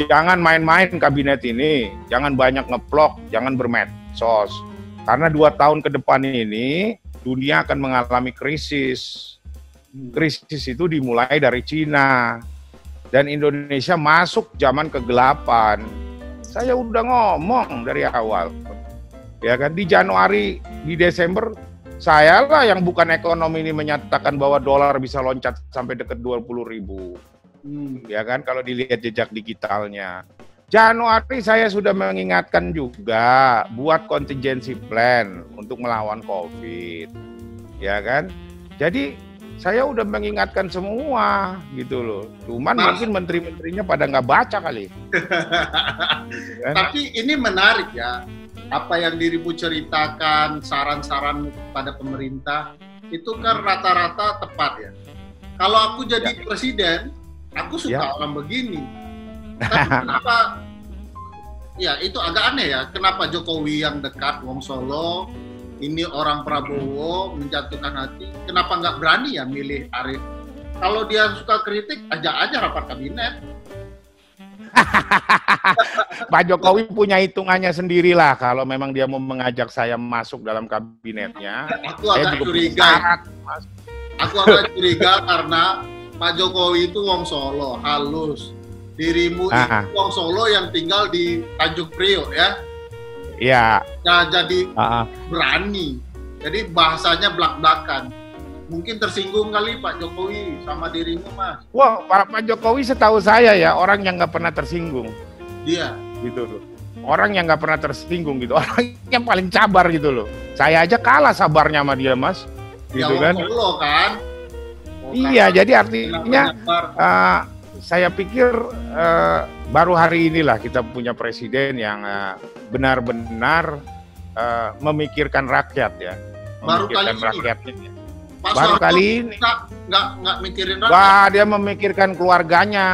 jangan main-main kabinet ini, jangan banyak ngeplok, jangan bermedsos, karena 2 tahun ke depan ini dunia akan mengalami krisis. Krisis itu dimulai dari Cina dan Indonesia masuk zaman kegelapan. Saya udah ngomong dari awal, ya kan, di Januari, di Desember saya lah yang bukan ekonomi ini menyatakan bahwa dolar bisa loncat sampai dekat 20.000. Ya kan, kalau dilihat jejak digitalnya. Januari saya sudah mengingatkan juga buat contingency plan untuk melawan COVID. Ya kan? Jadi saya udah mengingatkan semua gitu loh. Cuman mungkin menteri-menterinya pada nggak baca kali. Kan? Tapi ini menarik ya. Apa yang dirimu ceritakan, saran-saran pada pemerintah, itu kan rata-rata tepat ya. Kalau aku jadi presiden, aku suka orang begini. Tapi kenapa, ya itu agak aneh ya, kenapa Jokowi yang dekat, wong Solo, ini orang Prabowo, menjatuhkan hati, kenapa nggak berani ya milih Arief? Kalau dia suka kritik, ajak aja rapat kabinet. Pak Jokowi punya hitungannya sendirilah kalau memang dia mau mengajak saya masuk dalam kabinetnya. Aku agak curiga. Aku agak curiga karena Pak Jokowi itu wong Solo, halus. Dirimu itu wong Solo yang tinggal di Tanjung Priok ya. Iya. Nah, jadi berani. Jadi bahasanya blak-blakan. Mungkin tersinggung kali Pak Jokowi sama dirimu, Mas. Wah, Pak Jokowi setahu saya ya orang yang nggak pernah tersinggung. Iya. gitu loh. Orang yang nggak pernah tersinggung gitu, orang yang paling sabar gitu loh. Saya aja kalah sabarnya sama dia, Mas. Gitu kan? Lo kan. Iya, jadi artinya saya pikir baru hari inilah kita punya presiden yang benar-benar memikirkan rakyat ya, memikirkan rakyatnya. Baru kali ini nggak mikirin rakyat. Wah, dia memikirkan keluarganya,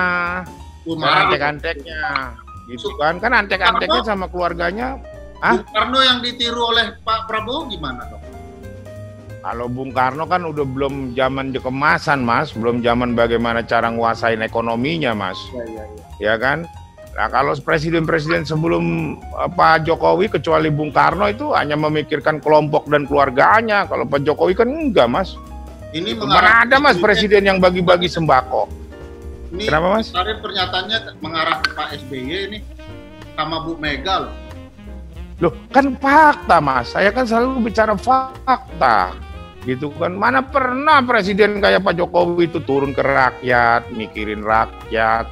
antek-anteknya, gitu kan? Kan antek-anteknya sama keluarganya. Bung Karno yang ditiru oleh Pak Prabowo gimana dong? Kalau Bung Karno kan udah belum zaman kemasan, Mas, belum zaman bagaimana cara nguasain ekonominya, Mas. Ya kan? Nah, kalau presiden-presiden sebelum Pak Jokowi kecuali Bung Karno itu hanya memikirkan kelompok dan keluarganya. Kalau Pak Jokowi kan enggak, Mas. Ini mana ada, Mas, presiden yang bagi-bagi sembako. Ini kenapa, Mas? Tadi pernyataannya mengarah ke Pak SBY ini sama Bu Mega loh. Loh, kan fakta, Mas. Saya kan selalu bicara fakta. Gitu kan, mana pernah presiden kayak Pak Jokowi itu turun ke rakyat, mikirin rakyat,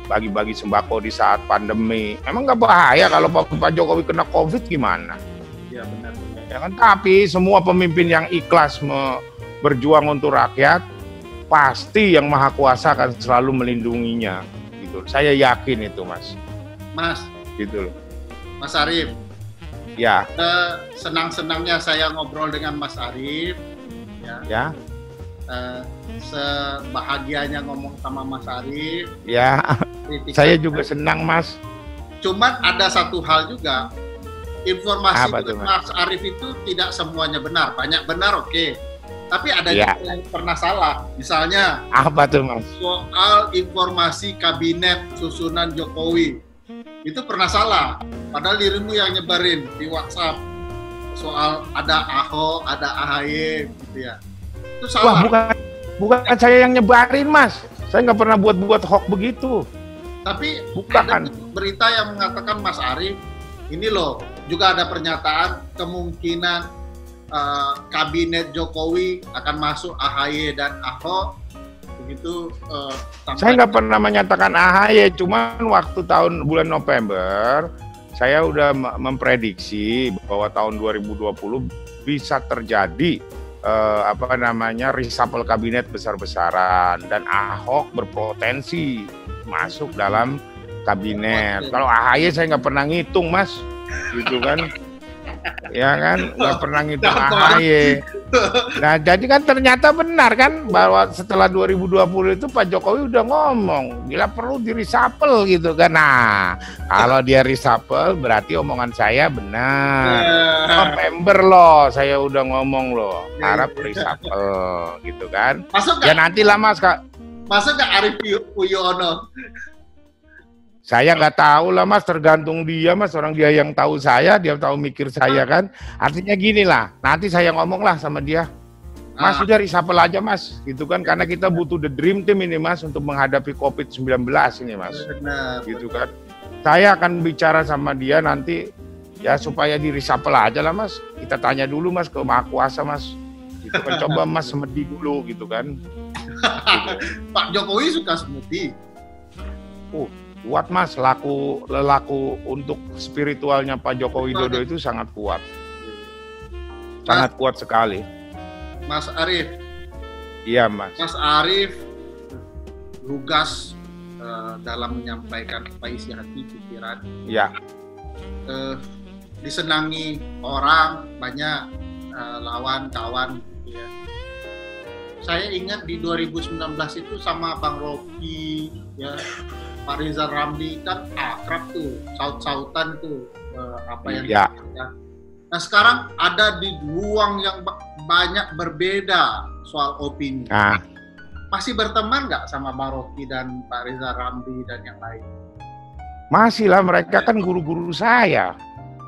bagi-bagi sembako di saat pandemi. Emang nggak bahaya kalau Pak Jokowi kena COVID gimana? Ya benar. Ya kan, tapi semua pemimpin yang ikhlas berjuang untuk rakyat, pasti yang Maha Kuasa akan selalu melindunginya. Gitu. Saya yakin itu, Mas. Mas. Gitu loh. Mas Arief. Ya. Senang-senangnya saya ngobrol dengan Mas Arief. Ya. Sebahagianya ngomong sama Mas Arief. Ya. Saya juga senang, Mas. Cuman ada satu hal juga. Informasi dari Mas Arief itu tidak semuanya benar. Banyak benar, oke. Tapi ada juga yang pernah salah. Misalnya. Apa tuh, Mas? Soal informasi kabinet susunan Jokowi. Itu pernah salah. Padahal dirimu yang nyebarin di WhatsApp soal ada Ahok, ada AHY, gitu ya. Itu salah. Wah, bukan saya yang nyebarin, Mas. Saya nggak pernah buat hoax begitu. Tapi bukan. Ada berita yang mengatakan Mas Arief, ini loh, juga ada pernyataan kemungkinan kabinet Jokowi akan masuk AHY dan Ahok. Begitu. Saya nggak pernah menyatakan AHY, cuman waktu bulan November saya udah memprediksi bahwa tahun 2020 bisa terjadi reshuffle kabinet besar-besaran dan Ahok berpotensi masuk dalam kabinet. Kalau AHY saya nggak pernah ngitung, Mas, gitu kan? Ya kan, nggak pernah ngitung AHY. Nah, jadi kan ternyata benar kan bahwa setelah 2020 itu Pak Jokowi udah ngomong bila perlu di reshuffle gitu kan. Nah, kalau dia reshuffle berarti omongan saya benar. November loh, saya udah ngomong loh, harap reshuffle gitu kan. Masuk ya nantilah, Mas, Kak. Masuk nggak Arief Puyono? Saya nggak tahu lah, Mas, tergantung dia, Mas. Orang dia yang tahu saya, dia tahu mikir saya kan. Artinya gini lah, nanti saya ngomong lah sama dia. Mas, sudah reshuffle aja, Mas. Gitu kan, karena kita butuh the dream team ini, Mas, untuk menghadapi COVID-19 ini, Mas. Benar. Gitu kan. Saya akan bicara sama dia nanti, ya supaya di reshuffle aja lah, Mas. Kita tanya dulu, Mas, ke Maha Kuasa, Mas. Gitu kan, coba Mas semedi dulu, gitu kan. Gitu. Pak Jokowi suka semedi. Kuat, Mas, lelaku untuk spiritualnya Pak Joko Widodo itu sangat kuat. Sangat kuat sekali. Mas Arief. Iya, Mas. Mas Arief lugas dalam menyampaikan apa isi hati pikiran. Iya. Disenangi orang, banyak lawan, kawan gitu ya. Saya ingat di 2019 itu sama Bang Rocky ya. Pak Rizal Ramli kan akrab tuh, saut-sautan tuh yang ya. Nah sekarang ada di ruang yang banyak berbeda soal opini. Masih berteman nggak sama Bang Rocky dan Pak Rizal Ramli dan yang lain? Masih lah, mereka kan guru-guru saya.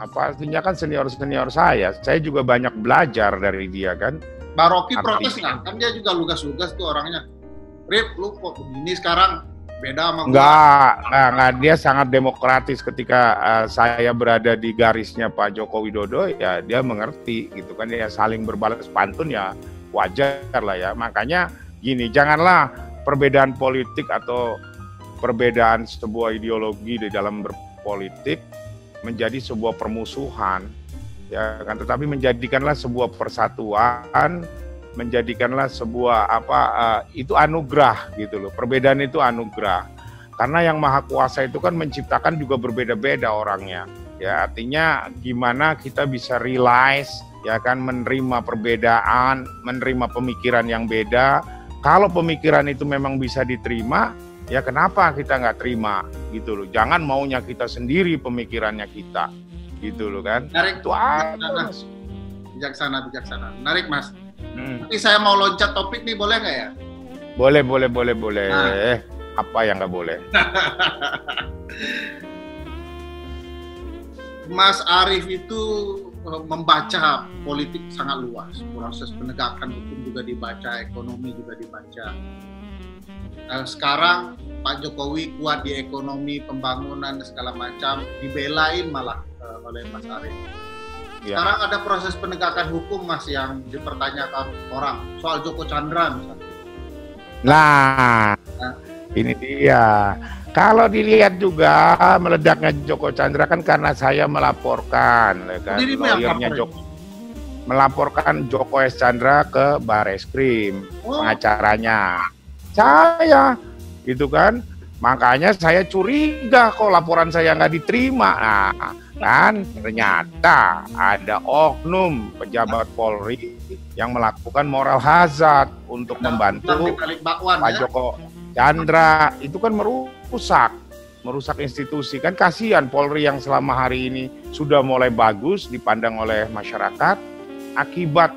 Apa artinya kan senior-senior saya. Saya juga banyak belajar dari dia kan. Bang Rocky protes nggak? Kan dia juga lugas-lugas tuh orangnya. Rip, lu kok begini sekarang? Beda sama enggak, dia sangat demokratis ketika saya berada di garisnya Pak Joko Widodo, ya dia mengerti gitu kan, ya saling berbalas pantun ya wajar lah ya. Makanya gini, janganlah perbedaan politik atau perbedaan sebuah ideologi di dalam berpolitik menjadi sebuah permusuhan, ya kan? Tetapi menjadikanlah sebuah persatuan, menjadikanlah sebuah itu anugerah gitu loh. Perbedaan itu anugerah. Karena yang Maha Kuasa itu kan menciptakan juga berbeda-beda orangnya. Ya, artinya gimana kita bisa realize, ya kan, menerima perbedaan, menerima pemikiran yang beda. Kalau pemikiran itu memang bisa diterima, ya kenapa kita nggak terima gitu loh. Jangan maunya kita sendiri pemikirannya kita, gitu loh kan. Menarik, itu Mas. Bijaksana. Menarik Mas. Tapi saya mau loncat topik nih, boleh nggak ya? Boleh. Nah. Apa yang nggak boleh? Mas Arief itu membaca politik sangat luas, proses penegakan hukum juga dibaca, ekonomi juga dibaca. Sekarang Pak Jokowi kuat di ekonomi, pembangunan segala macam, dibelain malah oleh Mas Arief. Ya. Sekarang ada proses penegakan hukum Mas yang dipertanyakan orang soal Joko Chandra misalnya. Nah. Ini dia. Kalau dilihat juga meledaknya Joko Chandra kan karena saya melaporkan, kan, lawyernya melaporkan Joko S. Chandra ke Bareskrim, pengacaranya. Saya, gitu kan. Makanya saya curiga kok laporan saya nggak diterima. Nah, kan ternyata ada oknum pejabat Polri yang melakukan moral hazard untuk membantu Pak Joko Chandra. Itu kan merusak institusi. Kan kasihan Polri yang selama hari ini sudah mulai bagus dipandang oleh masyarakat, akibat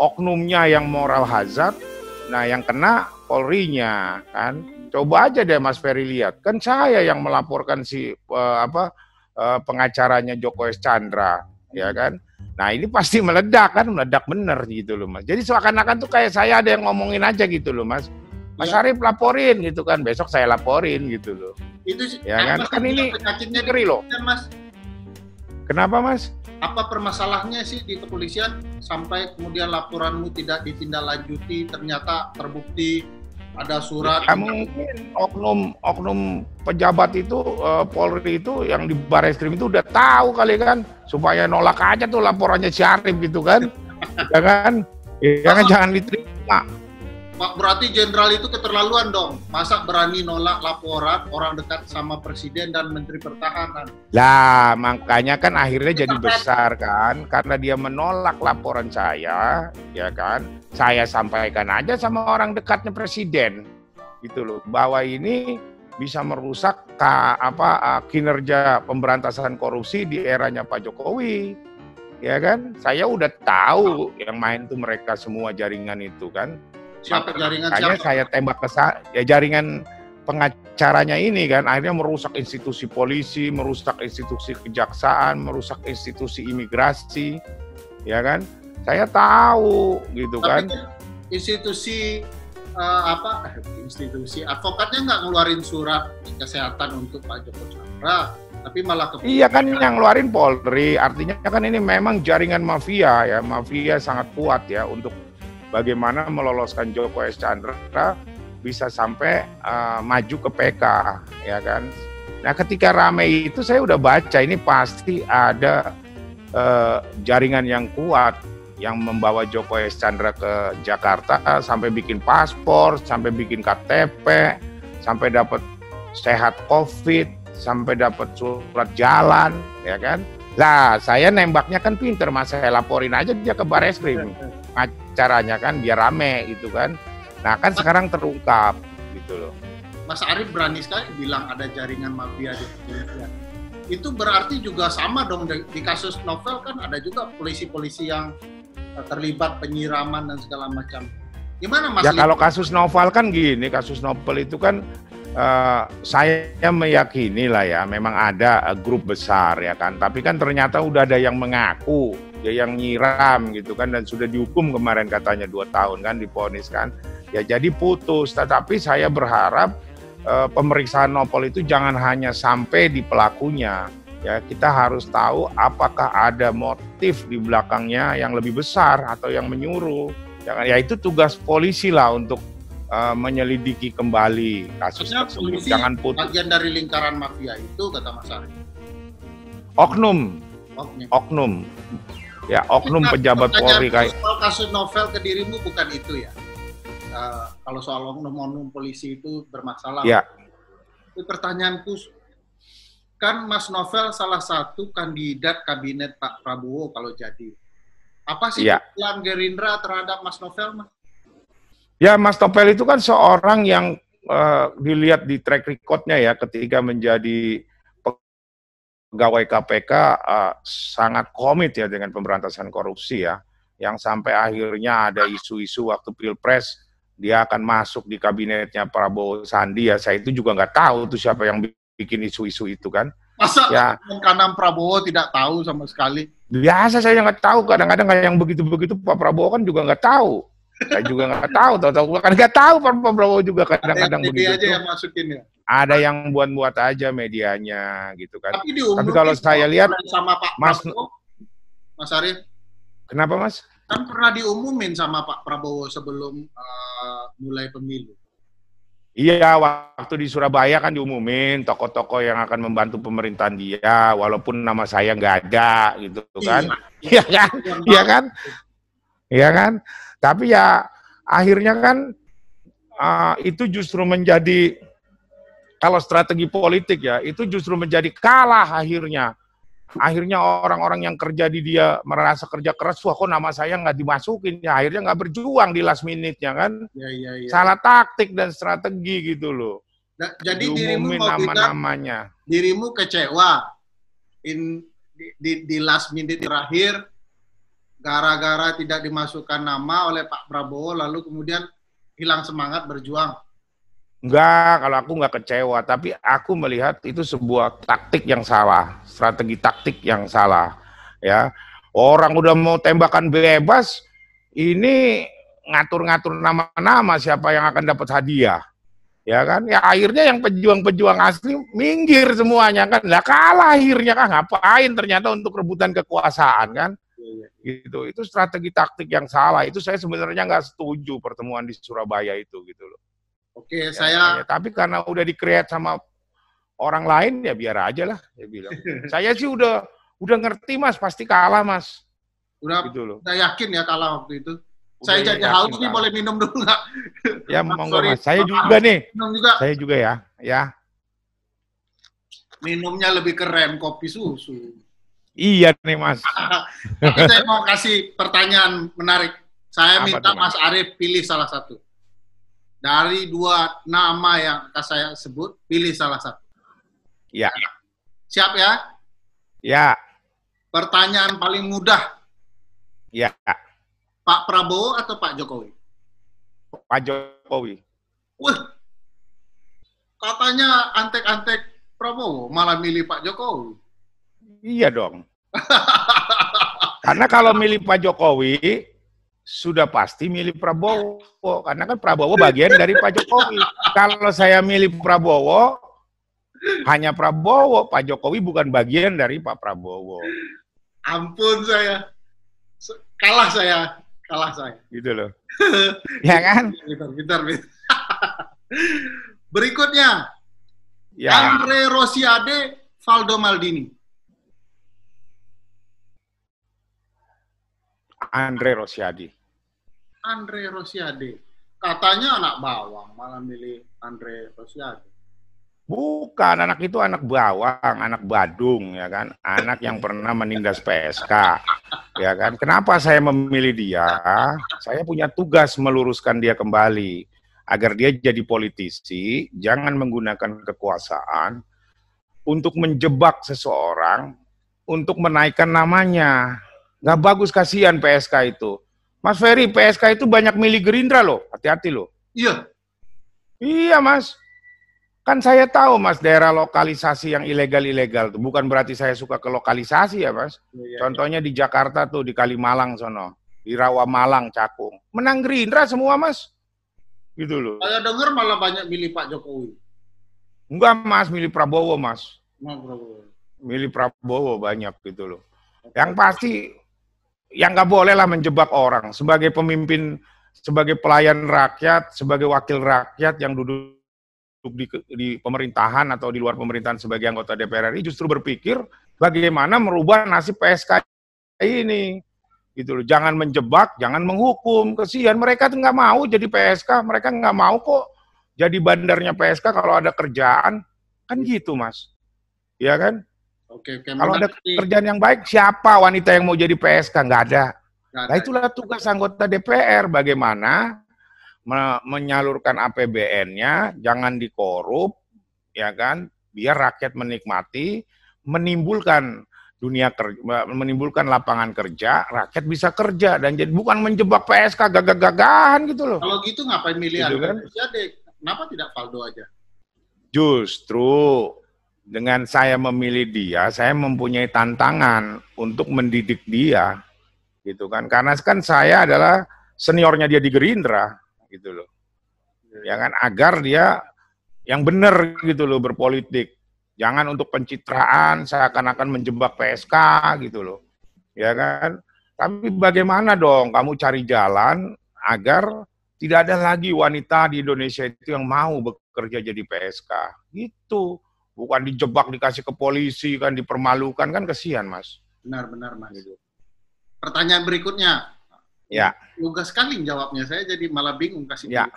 oknumnya yang moral hazard. Nah, yang kena Polrinya kan. Coba aja deh Mas Ferry lihat, kan saya yang melaporkan si pengacaranya Joko S. Chandra, ya kan. Nah, ini pasti meledak bener gitu loh Mas. Jadi seakan-akan tuh kayak saya ada yang ngomongin aja gitu loh Mas. Mas Arief laporin gitu kan, besok saya laporin gitu loh. Itu ya kan, kan ini ngeri loh. Mas. Kenapa Mas? Apa permasalahannya sih di kepolisian sampai kemudian laporanmu tidak ditindaklanjuti, ternyata terbukti ada surat? Ya, mungkin oknum pejabat itu, Polri itu yang di Bareskrim itu udah tahu kali kan, supaya nolak aja tuh laporannya si Arief gitu kan. Ya kan? Ya kan, jangan diterima. Pak, berarti jenderal itu keterlaluan dong. Masa berani nolak laporan orang dekat sama presiden dan menteri pertahanan? Lah, makanya kan akhirnya jadi besar kan, karena dia menolak laporan saya, ya kan. Saya sampaikan aja sama orang dekatnya presiden, gitu loh, bahwa ini bisa merusak kinerja pemberantasan korupsi di eranya Pak Jokowi, ya kan. Saya udah tahu yang main tuh mereka semua jaringan itu kan. Siapa jaringan? Makanya siapa? Saya tembak ke ya jaringan pengacaranya ini kan, akhirnya merusak institusi polisi, merusak institusi kejaksaan, merusak institusi imigrasi, ya kan. Saya tahu gitu. Tapi kan institusi institusi advokatnya nggak ngeluarin surat kesehatan untuk Pak Joko Chandra, tapi malah iya kan yang ngeluarin Polri. Artinya kan ini memang jaringan mafia ya, mafia sangat kuat ya untuk bagaimana meloloskan Joko S. Chandra bisa sampai maju ke PK, ya kan. Nah, ketika ramai itu saya udah baca ini pasti ada jaringan yang kuat yang membawa Joko S. Chandra ke Jakarta sampai bikin paspor, sampai bikin KTP, sampai dapat sehat COVID, sampai dapat surat jalan, ya kan. Lah, saya nembaknya kan pinter, Mas. Saya laporin aja dia ke Bareskrim. Caranya kan biar rame gitu kan. Nah, kan sekarang terungkap gitu loh. Mas Arief berani sekali bilang ada jaringan mafia di kepolisian. Itu berarti juga sama dong di kasus Novel kan ada juga polisi-polisi yang terlibat penyiraman dan segala macam. Gimana Mas? Ya kalau kasus Novel kan gini, kasus Novel itu kan saya meyakini lah ya, memang ada grup besar ya kan, tapi kan ternyata udah ada yang mengaku, ya yang nyiram gitu kan, dan sudah dihukum kemarin katanya 2 tahun kan, divonis kan, ya jadi putus. Tetapi saya berharap pemeriksaan Novel itu jangan hanya sampai di pelakunya, ya kita harus tahu apakah ada motif di belakangnya yang lebih besar atau yang menyuruh. Ya itu tugas polisi lah untuk menyelidiki kembali kasus Maksudnya tersebut. polisi Jangan putus. bagian dari lingkaran mafia itu, kata Mas Arief. Oknum, oknum. Ya, oknum pejabat Polri kayak. Soal kasus novel ke dirimu bukan itu ya? Kalau soal oknum-oknum polisi itu bermasalah. Ya. Itu pertanyaanku, kan Mas Novel salah satu kandidat kabinet Pak Prabowo kalau jadi. Apa sih keputusan Gerindra terhadap Mas Novel, Mas? Ya, Mas Novel itu kan seorang yang dilihat di track record-nya ya, ketika menjadi pegawai KPK sangat komit ya dengan pemberantasan korupsi ya, yang sampai akhirnya ada isu-isu waktu Pilpres dia akan masuk di kabinetnya Prabowo Sandi ya. Saya itu juga nggak tahu tuh siapa yang bikin isu-isu itu kan. Masa ya, kanan Prabowo tidak tahu sama sekali? Biasa saya nggak tahu, kadang-kadang yang begitu-begitu Pak Prabowo kan juga nggak tahu. Saya juga nggak tahu, kan nggak tahu Pak Prabowo juga kadang-kadang begitu. Media aja yang masukin ya. Ada yang buat-buat aja medianya gitu kan. Tapi kalau saya lihat sama Pak Prabowo, Mas Arief. Kenapa Mas? Kan pernah diumumin sama Pak Prabowo sebelum mulai pemilu. Iya, waktu di Surabaya kan diumumin tokoh-tokoh yang akan membantu pemerintahan dia, walaupun nama saya nggak ada gitu kan. Iya kan? Iya kan? Iya kan? Tapi ya akhirnya kan itu justru menjadi, kalau strategi politik ya, itu justru menjadi kalah akhirnya. Akhirnya orang-orang yang kerja di dia merasa kerja keras, wah kok nama saya nggak dimasukin, ya akhirnya nggak berjuang di last minute-nya kan. Ya. Salah taktik dan strategi gitu loh. Nah, jadi dirimu nama-namanya. Dirimu kecewa di last minute terakhir gara-gara tidak dimasukkan nama oleh Pak Prabowo, lalu kemudian hilang semangat berjuang. Enggak, kalau aku nggak kecewa, tapi aku melihat itu sebuah taktik yang salah, strategi taktik yang salah. Ya, orang udah mau tembakan bebas, ini ngatur-ngatur nama-nama siapa yang akan dapat hadiah, ya kan? Ya akhirnya yang pejuang-pejuang asli minggir semuanya kan, lah kalah akhirnya kan, ngapain ternyata untuk rebutan kekuasaan kan? Gitu, itu strategi taktik yang salah. Itu saya sebenarnya nggak setuju pertemuan di Surabaya itu gitu loh. Oke, ya, tapi karena udah di-create sama orang lain ya biar aja lah, saya bilang. Saya sih udah ngerti Mas, pasti kalah Mas. Udah, gitu loh. Udah yakin ya kalah waktu itu. Saya jadi haus nih, boleh minum dulu nggak? Ya monggo Mas, saya juga nih. Minum juga. Saya juga ya, ya. Minumnya lebih keren, kopi susu. Iya nih Mas. Tapi saya mau kasih pertanyaan menarik. Saya minta Mas Arief pilih salah satu. Dari dua nama yang akan saya sebut, pilih salah satu. Ya. Siap ya? Ya. Pertanyaan paling mudah. Ya. Pak Prabowo atau Pak Jokowi? Pak Jokowi. Wah, katanya antek-antek Prabowo, malah milih Pak Jokowi. Iya dong. Karena kalau milih Pak Jokowi, sudah pasti milih Prabowo, karena kan Prabowo bagian dari Pak Jokowi. Kalau saya milih Prabowo, hanya Prabowo, Pak Jokowi bukan bagian dari Pak Prabowo. Ampun saya, kalah saya. Gitu loh. Ya kan? Bentar. Berikutnya, ya. Andre Rosiade, Valdo Maldini. Andre Rosiade. Katanya anak bawang, malah milih Andre Rosiade. Bukan, anak itu anak bawang, anak Badung, ya kan? Anak yang pernah menindas PSK, ya kan? Kenapa saya memilih dia? Saya punya tugas meluruskan dia kembali, agar dia jadi politisi, jangan menggunakan kekuasaan untuk menjebak seseorang, untuk menaikkan namanya. Nggak bagus, kasihan PSK itu. Mas Ferry, PSK itu banyak milih Gerindra loh, hati-hati loh. Iya. Iya Mas. Kan saya tahu Mas, daerah lokalisasi yang ilegal-ilegal tuh. Bukan berarti saya suka ke lokalisasi ya Mas. Iya, contohnya di Jakarta tuh, di Kalimalang sono. Di Rawamalang, Cakung. Menang Gerindra semua Mas. Gitu loh. Saya dengar malah banyak milih Pak Jokowi. Enggak Mas, milih Prabowo Mas. Prabowo. Milih Prabowo banyak gitu loh. Yang pasti, yang nggak boleh lah menjebak orang. Sebagai pemimpin sebagai pelayan rakyat, sebagai wakil rakyat yang duduk di pemerintahan atau di luar pemerintahan sebagai anggota DPR RI justru berpikir bagaimana merubah nasib PSK ini. Gitu loh. Jangan menjebak, jangan menghukum. Kesian mereka tuh nggak mau jadi PSK, mereka nggak mau kok jadi bandarnya PSK kalau ada kerjaan. Kan gitu, Mas. Iya kan? Oke, kalau ada kerjaan yang baik, siapa wanita yang mau jadi PSK? Nggak ada. Nah, itulah tugas anggota DPR, bagaimana menyalurkan APBN-nya, jangan dikorup, ya kan? Biar rakyat menikmati, menimbulkan menimbulkan lapangan kerja, rakyat bisa kerja dan jadi bukan menjebak PSK gagah-gagahan gitu loh. Kalau gitu ngapain milih gitu kan? Kenapa tidak Faldo aja? Justru dengan saya memilih dia, saya mempunyai tantangan untuk mendidik dia, gitu kan? Karena kan saya adalah seniornya dia di Gerindra, gitu loh. Ya kan, agar dia yang benar gitu loh berpolitik. Jangan untuk pencitraan seakan-akan menjebak PSK gitu loh. Ya kan? Tapi bagaimana dong kamu cari jalan agar tidak ada lagi wanita di Indonesia itu yang mau bekerja jadi PSK. Gitu. Bukan dijebak, dikasih ke polisi, kan dipermalukan, kan kesian, Mas. Benar-benar, Mas. Gitu. Pertanyaan berikutnya. Ya. Lugas sekali jawabnya, saya jadi malah bingung kasih. Ya.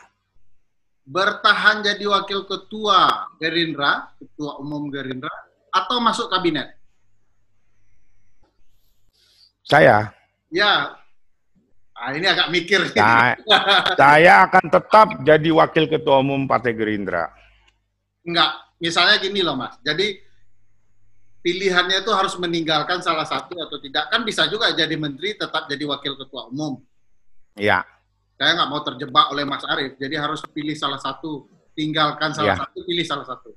Bertahan jadi wakil ketua Gerindra, ketua umum Gerindra, atau masuk kabinet? Saya. Ya. Ini agak mikir. Saya akan tetap jadi wakil ketua umum Partai Gerindra. Enggak. Misalnya gini loh, Mas. Jadi pilihannya itu harus meninggalkan salah satu atau tidak. Kan bisa juga jadi menteri tetap jadi wakil ketua umum. Iya. Saya nggak mau terjebak oleh Mas Arief. Jadi harus pilih salah satu. Tinggalkan salah satu, pilih salah satu.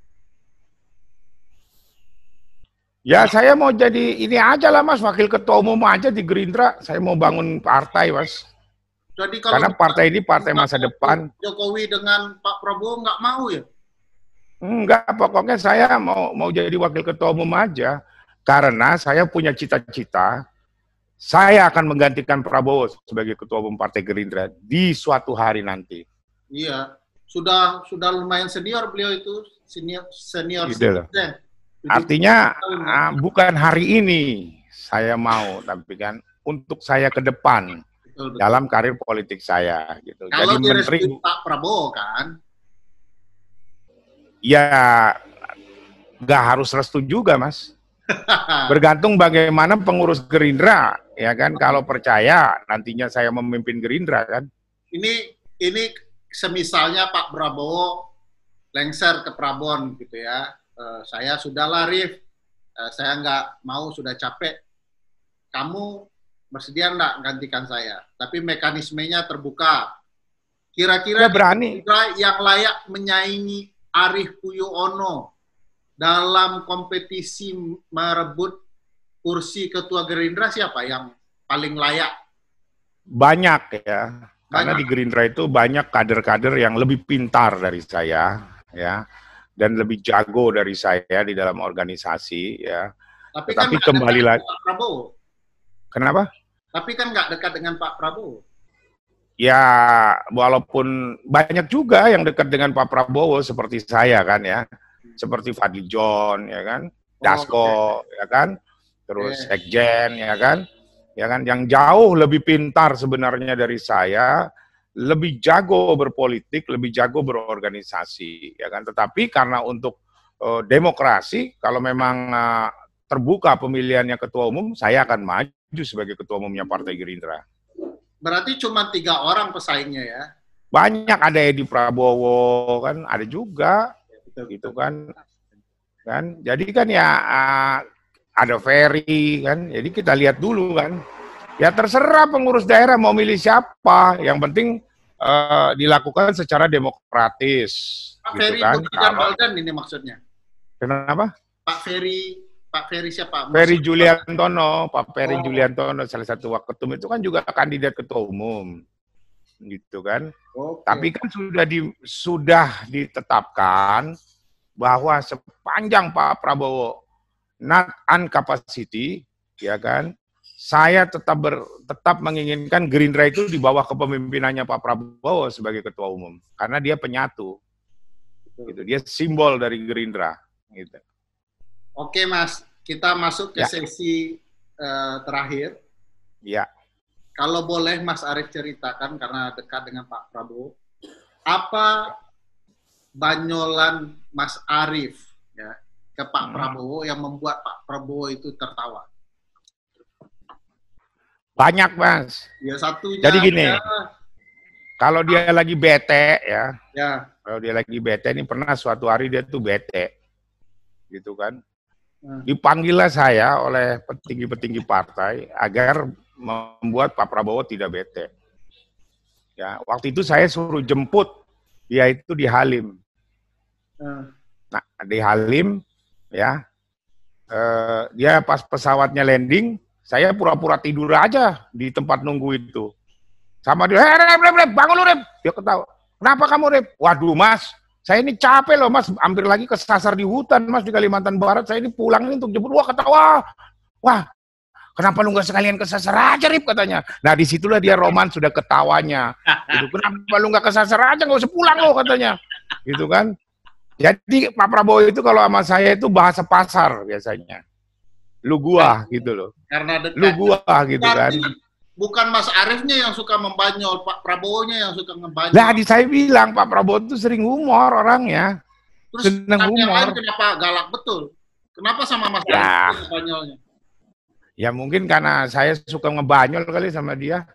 Ya, saya mau jadi ini aja lah, Mas. Wakil ketua umum aja di Gerindra. Saya mau bangun partai, Mas. Jadi kalau karena partai ini partai masa depan. Jokowi dengan Pak Prabowo nggak mau ya? Enggak, pokoknya saya mau jadi wakil ketua umum aja. Karena saya punya cita-cita, saya akan menggantikan Prabowo sebagai ketua umum Partai Gerindra di suatu hari nanti. Iya, sudah lumayan senior beliau itu, senior. Artinya bukan hari ini saya mau, tapi kan untuk saya ke depan dalam karir politik saya. Gitu. Kalau jadi menteri Pak Prabowo kan? Ya, nggak harus restu juga, Mas. Bergantung bagaimana pengurus Gerindra, ya kan? Kalau percaya nantinya saya memimpin Gerindra, kan? Ini semisalnya Pak Prabowo lengser ke Prabon, gitu ya. Saya sudah larif, saya nggak mau, sudah capek. Kamu bersedia nggak gantikan saya? Tapi mekanismenya terbuka. Kira-kira berani yang layak menyaingi Arief Puyono dalam kompetisi merebut kursi ketua Gerindra siapa yang paling layak? Banyak ya, karena di Gerindra itu banyak kader-kader yang lebih pintar dari saya, ya, dan lebih jago dari saya di dalam organisasi, ya. Tapi kan kembali lagi. Pak Prabowo. Kenapa? Tapi kan nggak dekat dengan Pak Prabowo. Ya, walaupun banyak juga yang dekat dengan Pak Prabowo seperti saya kan ya, seperti Fadli John ya kan, Dasko ya kan, terus Sekjen ya kan, yang jauh lebih pintar sebenarnya dari saya, lebih jago berpolitik, lebih jago berorganisasi ya kan. Tetapi karena untuk demokrasi, kalau memang terbuka pemilihannya ketua umum, saya akan maju sebagai ketua umumnya Partai Gerindra. Berarti cuma 3 orang pesaingnya ya? Banyak, ada Edi Prabowo kan, ada juga, gitu kan. Jadi kan ya ada Ferry kan, jadi kita lihat dulu kan. Ya terserah pengurus daerah mau milih siapa, yang penting dilakukan secara demokratis. Pak gitu Ferry kan. Baldan ini maksudnya? Kenapa? Pak Ferry siapa? Ferry Juliantono, Pak Ferry Juliantono, salah satu waketum itu kan juga kandidat ketua umum, gitu kan. Tapi kan sudah ditetapkan bahwa sepanjang Pak Prabowo not uncapacity, ya kan, saya tetap menginginkan Gerindra itu di bawah kepemimpinannya Pak Prabowo sebagai ketua umum, karena dia penyatu, gitu. Dia simbol dari Gerindra, gitu. Oke Mas, kita masuk ke sesi terakhir. Ya. Kalau boleh Mas Arief ceritakan, karena dekat dengan Pak Prabowo, apa banyolan Mas Arief ya ke Pak Prabowo yang membuat Pak Prabowo itu tertawa? Banyak, Mas. Ya, satunya. Jadi gini, kalau dia lagi bete ya, kalau dia lagi bete, ini pernah suatu hari dia tuh bete, gitu kan. Dipanggillah saya oleh petinggi-petinggi partai agar membuat Pak Prabowo tidak bete. Ya, waktu itu saya suruh jemput dia itu di Halim. Nah, di Halim, ya, dia pas pesawatnya landing, saya pura-pura tidur aja di tempat nunggu itu. Sama dia, Rep, bangun lu, Rep. Dia ketawa, kenapa kamu, Rep? Waduh, Mas, saya ini capek loh, Mas. Hampir lagi kesasar di hutan, Mas, di Kalimantan Barat. Saya ini pulang ini untuk jemput. Wah, ketawa. Wah, kenapa lu nggak sekalian kesasar aja, Rip, katanya. Nah, disitulah dia roman sudah ketawanya. Gitu. Kenapa lu nggak kesasar aja, nggak usah pulang lo, katanya. Gitu kan. Jadi Pak Prabowo itu kalau sama saya itu bahasa pasar biasanya. Lu gua gitu loh. Karena dekat. Lu gua gitu kan. Bukan Mas Ariefnya yang suka membanyol, Pak Prabowo-nya yang suka ngebanyol. Lah, saya bilang Pak Prabowo itu sering humor orangnya. Terus seneng humor. Kenapa galak betul? Kenapa sama Mas Arief ngebanyolnya? Ya mungkin karena saya suka ngebanyol kali sama dia.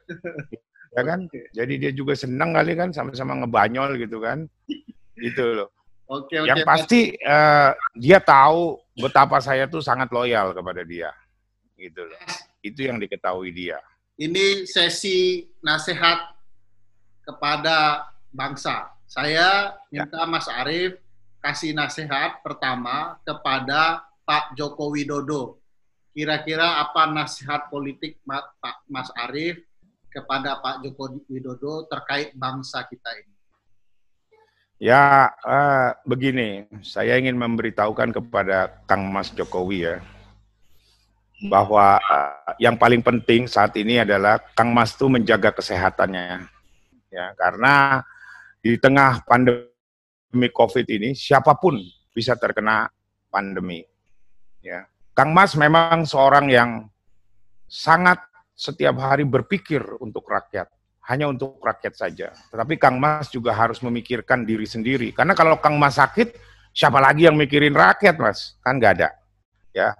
Ya kan? Jadi dia juga senang kali kan sama-sama ngebanyol gitu kan. Gitu loh. Yang pasti dia tahu betapa saya tuh sangat loyal kepada dia, gitu loh. Itu yang diketahui dia. Ini sesi nasihat kepada bangsa. Saya minta Mas Arief kasih nasihat pertama kepada Pak Joko Widodo. Kira-kira apa nasihat politik Pak Mas Arief kepada Pak Joko Widodo terkait bangsa kita ini? Ya, begini, saya ingin memberitahukan kepada Kang Mas Jokowi ya, bahwa yang paling penting saat ini adalah Kang Mas itu menjaga kesehatannya, ya, karena di tengah pandemi COVID ini siapapun bisa terkena pandemi. Ya, Kang Mas memang seorang yang sangat setiap hari berpikir untuk rakyat. Hanya untuk rakyat saja. Tetapi Kang Mas juga harus memikirkan diri sendiri. Karena kalau Kang Mas sakit, siapa lagi yang mikirin rakyat, Mas? Kan nggak ada. Ya,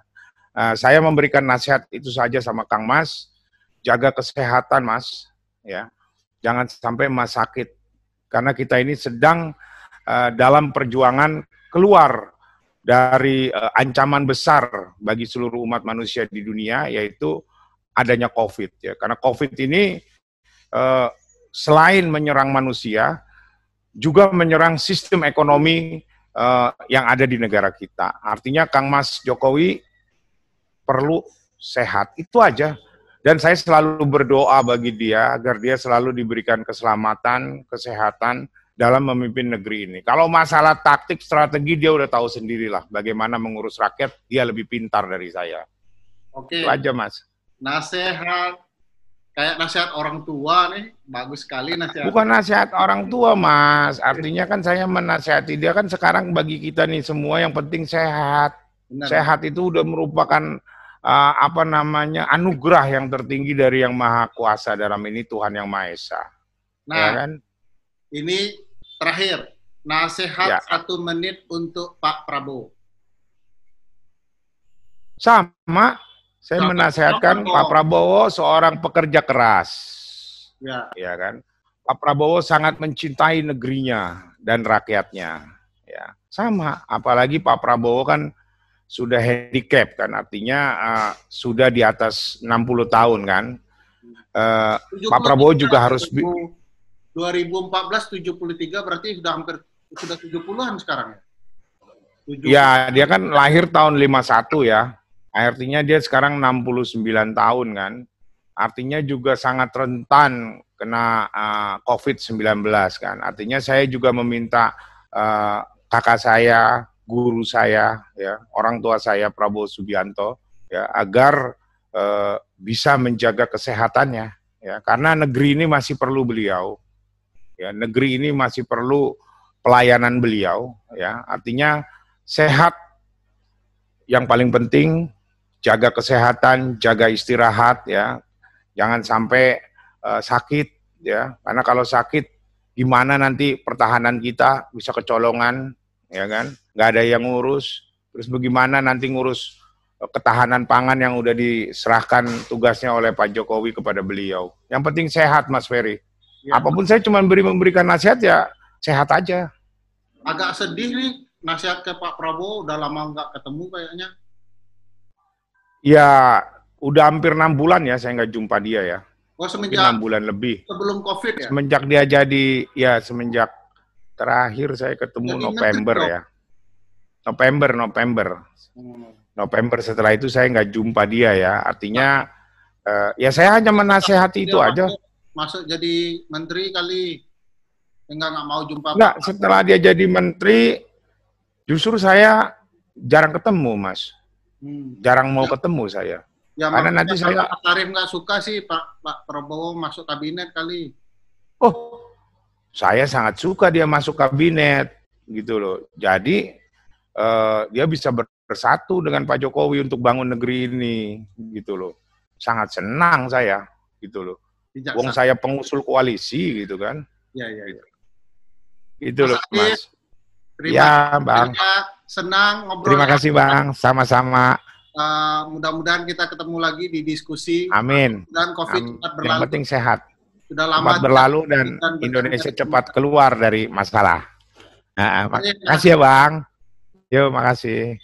saya memberikan nasihat itu saja sama Kang Mas. Jaga kesehatan, Mas. Ya, jangan sampai Mas sakit. Karena kita ini sedang dalam perjuangan keluar dari ancaman besar bagi seluruh umat manusia di dunia, yaitu adanya COVID. Ya, karena COVID ini selain menyerang manusia, juga menyerang sistem ekonomi yang ada di negara kita. Artinya Kang Mas Jokowi perlu sehat, itu aja. Dan saya selalu berdoa bagi dia, agar dia selalu diberikan keselamatan, kesehatan dalam memimpin negeri ini. Kalau masalah taktik, strategi, dia udah tahu sendirilah bagaimana mengurus rakyat, dia lebih pintar dari saya. Oke. Itu aja, Mas. Nasihat kayak nasihat orang tua nih, bagus sekali nasihat. Bukan nasihat orang tua, Mas. Artinya kan saya menasihati dia kan sekarang bagi kita nih semua yang penting sehat. Benar. Sehat itu udah merupakan anugerah yang tertinggi dari Yang Maha Kuasa, dalam ini Tuhan Yang Maha Esa. Nah, ya kan? Ini terakhir nasihat 1 menit untuk Pak Prabowo. Sama. Saya menasihatkan Pak Prabowo seorang pekerja keras, ya kan. Pak Prabowo sangat mencintai negerinya dan rakyatnya, ya. Sama, apalagi Pak Prabowo kan sudah handicap kan, artinya sudah di atas 60 tahun kan. Pak Prabowo juga harus 2014 73 berarti sudah hampir 70-an sekarang ya. Ya, dia kan lahir tahun 51 ya. Artinya dia sekarang 69 tahun kan. Artinya juga sangat rentan kena COVID-19 kan. Artinya saya juga meminta kakak saya, guru saya, ya, orang tua saya Prabowo Subianto, ya, agar bisa menjaga kesehatannya, ya, karena negeri ini masih perlu beliau, ya, negeri ini masih perlu pelayanan beliau, ya, artinya sehat yang paling penting, jaga kesehatan, jaga istirahat, ya, jangan sampai sakit, ya, karena kalau sakit gimana nanti pertahanan kita bisa kecolongan, ya kan, nggak ada yang ngurus, terus bagaimana nanti ngurus ketahanan pangan yang udah diserahkan tugasnya oleh Pak Jokowi kepada beliau. Yang penting sehat, Mas Ferry. Ya, apapun saya cuma memberikan nasihat, ya sehat aja. Agak sedih nih nasihat ke Pak Prabowo, udah lama nggak ketemu kayaknya. Ya, udah hampir 6 bulan ya saya nggak jumpa dia ya. Oh, semenjak 6 bulan lebih. Sebelum COVID ya? Semenjak dia jadi, ya semenjak terakhir saya ketemu jadi November ya. November setelah itu saya nggak jumpa dia ya. Artinya ya saya hanya menasehati itu aja. Masuk jadi menteri kali, nggak mau jumpa. Nggak, setelah dia jadi menteri, justru saya jarang ketemu, Mas. Jarang mau ketemu saya. Ya, karena nanti saya Pak Karim nggak suka sih Pak Prabowo masuk kabinet kali. Oh, saya sangat suka dia masuk kabinet gitu loh. Jadi dia bisa bersatu dengan Pak Jokowi untuk bangun negeri ini gitu loh. Sangat senang saya gitu loh. Wong saya pengusul koalisi gitu kan. Iya. Gitu loh, Mas. Terima kasih, Bang. Senang ngobrol. Terima kasih, Bang. Sama-sama. Mudah-mudahan kita ketemu lagi di diskusi. Amin. Dan COVID cepat berlalu. Yang penting sehat. Sudah lama cepat berlalu dan Indonesia cepat keluar dari masalah. Nah, makasih ya, Bang. Yo, makasih.